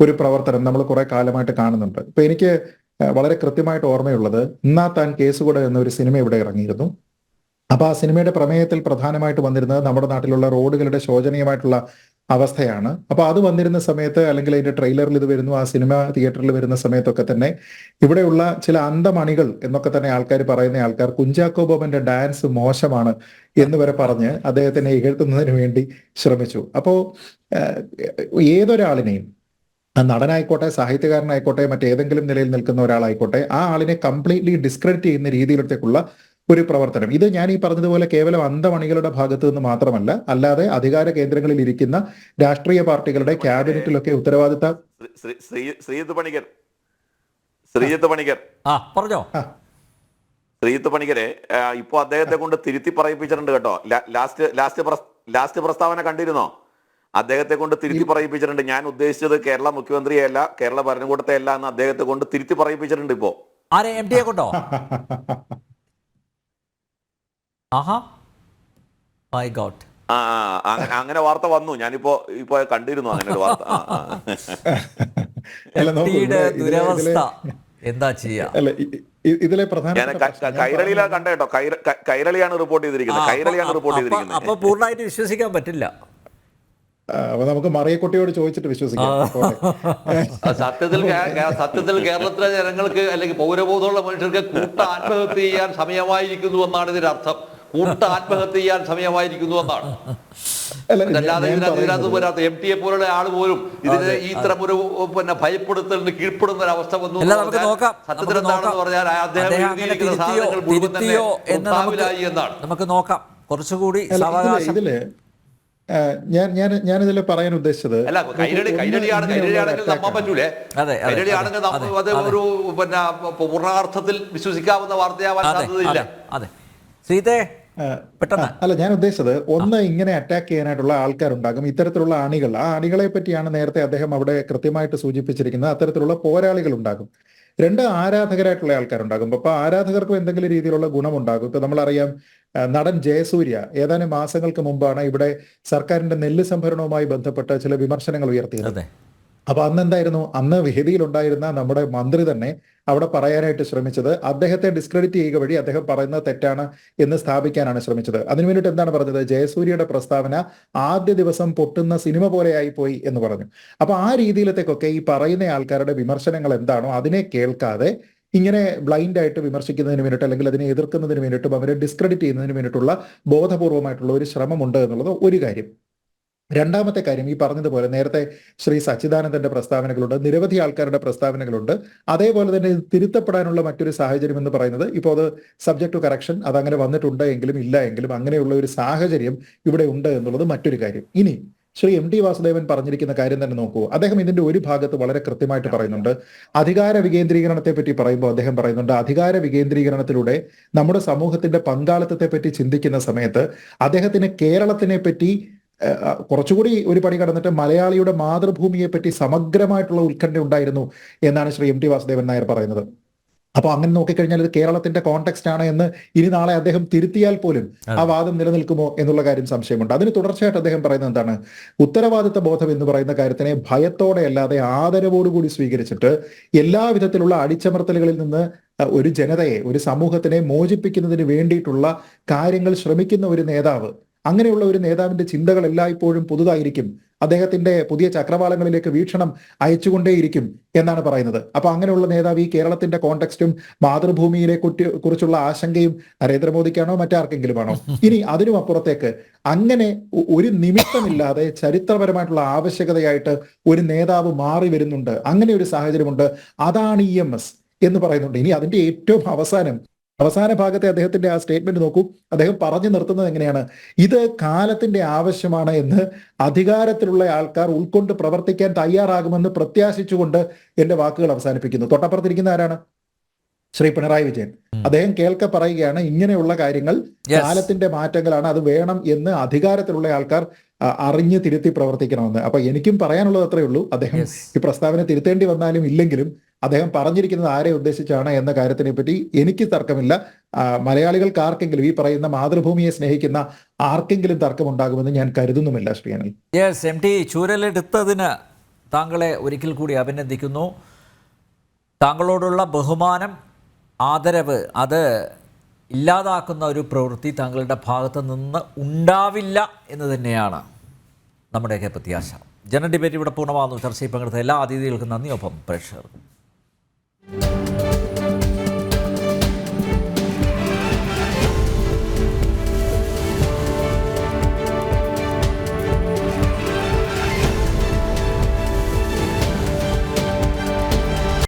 ഒരു പ്രവർത്തനം നമ്മൾ കുറെ കാലമായിട്ട് കാണുന്നുണ്ട്. ഇപ്പൊ എനിക്ക് വളരെ കൃത്യമായിട്ട് ഓർമ്മയുള്ളത്, ഇന്നാ താൻ കേസുകൂടെ എന്നൊരു സിനിമ ഇവിടെ ഇറങ്ങിയിരുന്നു. അപ്പൊ ആ സിനിമയുടെ പ്രമേയത്തിൽ പ്രധാനമായിട്ട് വന്നിരുന്നത് നമ്മുടെ നാട്ടിലുള്ള റോഡുകളുടെ ശോചനീയമായിട്ടുള്ള അവസ്ഥയാണ്. അപ്പൊ അത് വന്നിരുന്ന സമയത്ത്, അല്ലെങ്കിൽ അതിന്റെ ട്രെയിലറിൽ ഇത് വരുന്നു, ആ സിനിമ തിയേറ്ററിൽ വരുന്ന സമയത്തൊക്കെ തന്നെ ഇവിടെയുള്ള ചില അന്തമണികൾ എന്നൊക്കെ തന്നെ ആൾക്കാർ പറയുന്ന ആൾക്കാർ കുഞ്ചാക്കോ ബോബന്റെ ഡാൻസ് മോശമാണ് എന്ന് വരെ പറഞ്ഞ് അദ്ദേഹത്തിനെ ഇകഴ്ത്തുന്നതിന് വേണ്ടി ശ്രമിച്ചു. അപ്പോ ഏതൊരാളിനെയും, നടനായിക്കോട്ടെ, സാഹിത്യകാരനായിക്കോട്ടെ, മറ്റേതെങ്കിലും നിലയിൽ നിൽക്കുന്ന ഒരാളായിക്കോട്ടെ, ആ ആളിനെ കംപ്ലീറ്റ്ലി ഡിസ്ക്രെഡിറ്റ് ചെയ്യുന്ന രീതിയിലത്തേക്കുള്ള ഒരു പ്രവർത്തനം. ഇത് ഞാൻ ഈ പറഞ്ഞതുപോലെ കേവലം അന്തമണികളുടെ ഭാഗത്തു നിന്ന് മാത്രമല്ല, അല്ലാതെ അധികാര കേന്ദ്രങ്ങളിൽ ഇരിക്കുന്ന രാഷ്ട്രീയ പാർട്ടികളുടെ ക്യാബിനറ്റിലൊക്കെ ഉത്തരവാദിത്ത ശ്രീജിത്ത് പണിക്കരെ ഇപ്പൊ അദ്ദേഹത്തെ കൊണ്ട് തിരുത്തി പറയിപ്പിച്ചിട്ടുണ്ട് കേട്ടോ. ലാസ്റ്റ് പ്രസ്താവന കണ്ടിരുന്നോ? അദ്ദേഹത്തെ കൊണ്ട് തിരുത്തി പറയിപ്പിച്ചിട്ടുണ്ട്. ഞാൻ ഉദ്ദേശിച്ചത് കേരള മുഖ്യമന്ത്രിയല്ല, കേരള ഭരണകൂടത്തെ അല്ല എന്ന് അദ്ദേഹത്തെ കൊണ്ട് തിരുത്തി പറയിപ്പിച്ചിട്ടുണ്ട്. ഇപ്പോ MTയെ കൊണ്ടോ? അങ്ങനെ വാർത്ത വന്നു. ഞാനിപ്പോ കണ്ടിരുന്നു അങ്ങനെ ഒരു വാർത്ത. ദുരവസ്ഥ എന്താ ചെയ്യാ? ഇതിലെ പ്രധാന കൈരളിയിലാണ് കണ്ട കേട്ടോ. കൈരളിയാണ് റിപ്പോർട്ട് ചെയ്തിരിക്കുന്നത്. അപ്പൊ പൂർണ്ണമായിട്ട് വിശ്വസിക്കാൻ പറ്റില്ല. അപ്പൊ നമുക്ക് മറിയക്കുട്ടിയോട് ചോദിച്ചിട്ട് വിശ്വസിക്കാം. സത്യത്തിൽ കേരളത്തിലെ ജനങ്ങൾക്ക് അല്ലെങ്കിൽ പൗരബോധമുള്ള മനുഷ്യർക്ക് കൂട്ട ആത്മഹത്യ ചെയ്യാൻ സമയമായിരിക്കുന്നു എന്നാണ് ഇതിന്റെ അർത്ഥം. കൂട്ട ആത്മഹത്യ ചെയ്യാൻ സമയമായിരിക്കുന്നു എന്നാണ്. അല്ലാതെ ഇതിനകത്ത് വരാത്ത MTയെ പോലുള്ള ആള് പോലും ഇതിന് ഇത്തരം ഒരു ഭയപ്പെടുത്തലിന് കീഴ്പ്പെടുന്ന ഒരു അവസ്ഥ വന്നു. സത്യത്തിൽ എന്താണെന്ന് പറഞ്ഞാൽ അദ്ദേഹം എഴുതിയിരിക്കുന്ന സാധനങ്ങൾ മുഴുവൻ തന്നെ എന്നാണ്. നമുക്ക് നോക്കാം കുറച്ചുകൂടി. ഇതില് ഞാനിതിൽ പറയാൻ ഉദ്ദേശിച്ചത്, അല്ല, കൈരളിയാണെങ്കിൽ നമ്പാൻ പറ്റൂലേ? കൈരളിയാണെങ്കിൽ അത് ഒരു പൂർണ്ണാർത്ഥത്തിൽ വിശ്വസിക്കാവുന്ന വാർത്തയാവാൻ സാധ്യതയില്ല. അല്ല, ഞാൻ ഉദ്ദേശിച്ചത്, ഒന്ന്, ഇങ്ങനെ അറ്റാക്ക് ചെയ്യാനായിട്ടുള്ള ആൾക്കാരുണ്ടാകും, ഇത്തരത്തിലുള്ള അണികൾ. ആ അണികളെ പറ്റിയാണ് നേരത്തെ അദ്ദേഹം അവിടെ കൃത്യമായിട്ട് സൂചിപ്പിച്ചിരിക്കുന്നത്. അത്തരത്തിലുള്ള പോരാളികൾ ഉണ്ടാകും. രണ്ട്, ആരാധകരായിട്ടുള്ള ആൾക്കാരുണ്ടാകും. അപ്പൊ ആരാധകർക്കും എന്തെങ്കിലും രീതിയിലുള്ള ഗുണമുണ്ടാകും. ഇപ്പൊ നമ്മളറിയാം, നടൻ ജയസൂര്യ ഏതാനും മാസങ്ങൾക്ക് മുമ്പാണ് ഇവിടെ സർക്കാരിന്റെ നെല്ല് സംഭരണവുമായി ബന്ധപ്പെട്ട ചില വിമർശനങ്ങൾ ഉയർത്തിയത്. അപ്പൊ അന്ന് എന്തായിരുന്നു? അന്ന് വേദിയിലുണ്ടായിരുന്ന നമ്മുടെ മന്ത്രി തന്നെ അവിടെ പറയാനായിട്ട് ശ്രമിച്ചത് അദ്ദേഹത്തെ ഡിസ്ക്രെഡിറ്റ് ചെയ്യുക വഴി അദ്ദേഹം പറയുന്നത് തെറ്റാണ് എന്ന് സ്ഥാപിക്കാനാണ് ശ്രമിച്ചത്. അതിനു വേണ്ടിയിട്ട് എന്താണ് പറഞ്ഞത്? ജയസൂര്യയുടെ പ്രസ്താവന ആദ്യ ദിവസം പൊട്ടുന്ന സിനിമ പോലെയായി പോയി എന്ന് പറഞ്ഞു. അപ്പൊ ആ രീതിയിലത്തേക്കൊക്കെ ഈ പറയുന്ന ആൾക്കാരുടെ വിമർശനങ്ങൾ എന്താണോ അതിനെ കേൾക്കാതെ ഇങ്ങനെ ബ്ലൈൻഡ് ആയിട്ട് വിമർശിക്കുന്നതിന് വേണ്ടിയിട്ട്, അല്ലെങ്കിൽ അതിനെ എതിർക്കുന്നതിന് വേണ്ടിയിട്ടും അവരെ ഡിസ്ക്രെഡിറ്റ് ചെയ്യുന്നതിന് വേണ്ടിയിട്ടുള്ള ബോധപൂർവമായിട്ടുള്ള ഒരു ശ്രമമുണ്ട് എന്നുള്ളത് ഒരു കാര്യം. രണ്ടാമത്തെ കാര്യം, ഈ പറഞ്ഞതുപോലെ നേരത്തെ ശ്രീ സച്ചിദാനന്ദന്റെ പ്രസ്താവനകളുണ്ട്, നിരവധി ആൾക്കാരുടെ പ്രസ്താവനകളുണ്ട്. അതേപോലെ തന്നെ ഇത് തിരുത്തപ്പെടാനുള്ള മറ്റൊരു സാഹചര്യം എന്ന് പറയുന്നത്, ഇപ്പോൾ അത് സബ്ജക്ട് ടു കറക്ഷൻ, അതങ്ങനെ വന്നിട്ടുണ്ട് എങ്കിലും ഇല്ല എങ്കിലും അങ്ങനെയുള്ള ഒരു സാഹചര്യം ഇവിടെ ഉണ്ട് എന്നുള്ളത് മറ്റൊരു കാര്യം. ഇനി ശ്രീ എം ടി വാസുദേവൻ പറഞ്ഞിരിക്കുന്ന കാര്യം തന്നെ നോക്കൂ. അദ്ദേഹം ഇതിന്റെ ഒരു ഭാഗത്ത് വളരെ കൃത്യമായിട്ട് പറയുന്നുണ്ട്. അധികാര വികേന്ദ്രീകരണത്തെ പറ്റി പറയുമ്പോൾ അദ്ദേഹം പറയുന്നുണ്ട്, അധികാര വികേന്ദ്രീകരണത്തിലൂടെ നമ്മുടെ സമൂഹത്തിന്റെ പങ്കാളിത്തത്തെ പറ്റി ചിന്തിക്കുന്ന സമയത്ത് അദ്ദേഹത്തിന് കേരളത്തിനെ പറ്റി കുറച്ചുകൂടി ഒരു പടി കടന്നിട്ട് മലയാളിയുടെ മാതൃഭൂമിയെ പറ്റി സമഗ്രമായിട്ടുള്ള ഉത്കണ്ഠ ഉണ്ടായിരുന്നു എന്നാണ് ശ്രീ എം ടി വാസുദേവൻ നായർ പറയുന്നത്. അപ്പോൾ അങ്ങനെ നോക്കിക്കഴിഞ്ഞാൽ ഇത് കേരളത്തിന്റെ കോണ്ടെക്സ്റ്റ് ആണ് എന്ന് ഇനി നാളെ അദ്ദേഹം തിരുത്തിയാൽ പോലും ആ വാദം നിലനിൽക്കുമോ എന്നുള്ള കാര്യം സംശയമുണ്ട്. അതിന് തുടർച്ചയായിട്ട് അദ്ദേഹം പറയുന്നത് എന്താണ്, ഉത്തരവാദിത്ത ബോധം എന്ന് പറയുന്ന കാര്യത്തിനെ ഭയത്തോടെ അല്ലാതെ ആദരവോടുകൂടി സ്വീകരിച്ചിട്ട് എല്ലാ വിധത്തിലുള്ള അടിച്ചമർത്തലുകളിൽ നിന്ന് ഒരു ജനതയെ, ഒരു സമൂഹത്തിനെ മോചിപ്പിക്കുന്നതിന് വേണ്ടിയിട്ടുള്ള കാര്യങ്ങൾ ശ്രമിക്കുന്ന ഒരു നേതാവ്, അങ്ങനെയുള്ള ഒരു നേതാവിന്റെ ചിന്തകൾ എല്ലായ്പ്പോഴും പുതുതായിരിക്കും. അദ്ദേഹത്തിന്റെ പുതിയ ചക്രവാളങ്ങളിലേക്ക് വീക്ഷണം അയച്ചുകൊണ്ടേയിരിക്കും എന്നാണ് പറയുന്നത്. അപ്പൊ അങ്ങനെയുള്ള നേതാവ് ഈ കേരളത്തിന്റെ കോണ്ടെക്സ്റ്റും മാതൃഭൂമിയെ കുറിച്ചുള്ള ആശങ്കയും നരേന്ദ്രമോദിക്കാണോ മറ്റാർക്കെങ്കിലും ആണോ? ഇനി അതിനും അപ്പുറത്തേക്ക് അങ്ങനെ ഒരു നിമിത്തമില്ലാതെ ചരിത്രപരമായിട്ടുള്ള ആവശ്യകതയായിട്ട് ഒരു നേതാവ് മാറി വരുന്നുണ്ട്. അങ്ങനെ ഒരു സാഹചര്യമുണ്ട്. അതാണ് EMS എന്ന് പറയുന്നുണ്ട്. ഇനി അതിന്റെ ഏറ്റവും അവസാന ഭാഗത്തെ അദ്ദേഹത്തിന്റെ ആ സ്റ്റേറ്റ്മെന്റ് നോക്കൂ. അദ്ദേഹം പറഞ്ഞു നിർത്തുന്നത് എങ്ങനെയാണ്, ഇത് കാലത്തിന്റെ ആവശ്യമാണ് എന്ന് അധികാരത്തിലുള്ള ആൾക്കാർ ഉൾക്കൊണ്ട് പ്രവർത്തിക്കാൻ തയ്യാറാകുമെന്ന് പ്രത്യാശിച്ചുകൊണ്ട് എന്റെ വാക്കുകൾ അവസാനിപ്പിക്കുന്നു. തൊട്ടപ്പുറത്തിരിക്കുന്ന ആരാണ്? ശ്രീ പിണറായി വിജയൻ. അദ്ദേഹം കേൾക്കെ പറയുകയാണ്, ഇങ്ങനെയുള്ള കാര്യങ്ങൾ കാലത്തിന്റെ മാറ്റങ്ങളാണ്, അത് വേണം എന്ന് അധികാരത്തിലുള്ള ആൾക്കാർ അറിഞ്ഞ് തിരുത്തി പ്രവർത്തിക്കണമെന്ന്. അപ്പൊ എനിക്കും പറയാനുള്ളത് അത്രയേ ഉള്ളൂ. അദ്ദേഹം ഈ പ്രസ്താവന തിരുത്തേണ്ടി വന്നാലും ഇല്ലെങ്കിലും അദ്ദേഹം പറഞ്ഞിരിക്കുന്നത് ആരെ ഉദ്ദേശിച്ചാണ് എന്ന കാര്യത്തിനെ പറ്റി എനിക്ക് തർക്കമില്ല. മലയാളികൾക്ക് ആർക്കെങ്കിലും, ഈ പറയുന്ന മാതൃഭൂമിയെ സ്നേഹിക്കുന്ന ആർക്കെങ്കിലും തർക്കമുണ്ടാകുമെന്ന് ഞാൻ കരുതുന്നുമില്ല. ശ്രീ അനിൽ. യെസ്, MT ചൂരലെടുത്തതിന് താങ്കളെ ഒരിക്കൽ കൂടി അഭിനന്ദിക്കുന്നു. താങ്കളോടുള്ള ബഹുമാനം, ആദരവ്, അത് ഇല്ലാതാക്കുന്ന ഒരു പ്രവൃത്തി താങ്കളുടെ ഭാഗത്ത് നിന്ന് ഉണ്ടാവില്ല എന്ന് തന്നെയാണ് നമ്മുടെയൊക്കെ പ്രത്യാശ. ജനറൽ ഡിബേറ്റ് ഇവിടെ പൂർണ്ണമാകുന്നു. ചർച്ചയിൽ പങ്കെടുത്ത എല്ലാ അതിഥികൾക്കും നന്ദി. ഒപ്പം പ്രേക്ഷകർക്കും.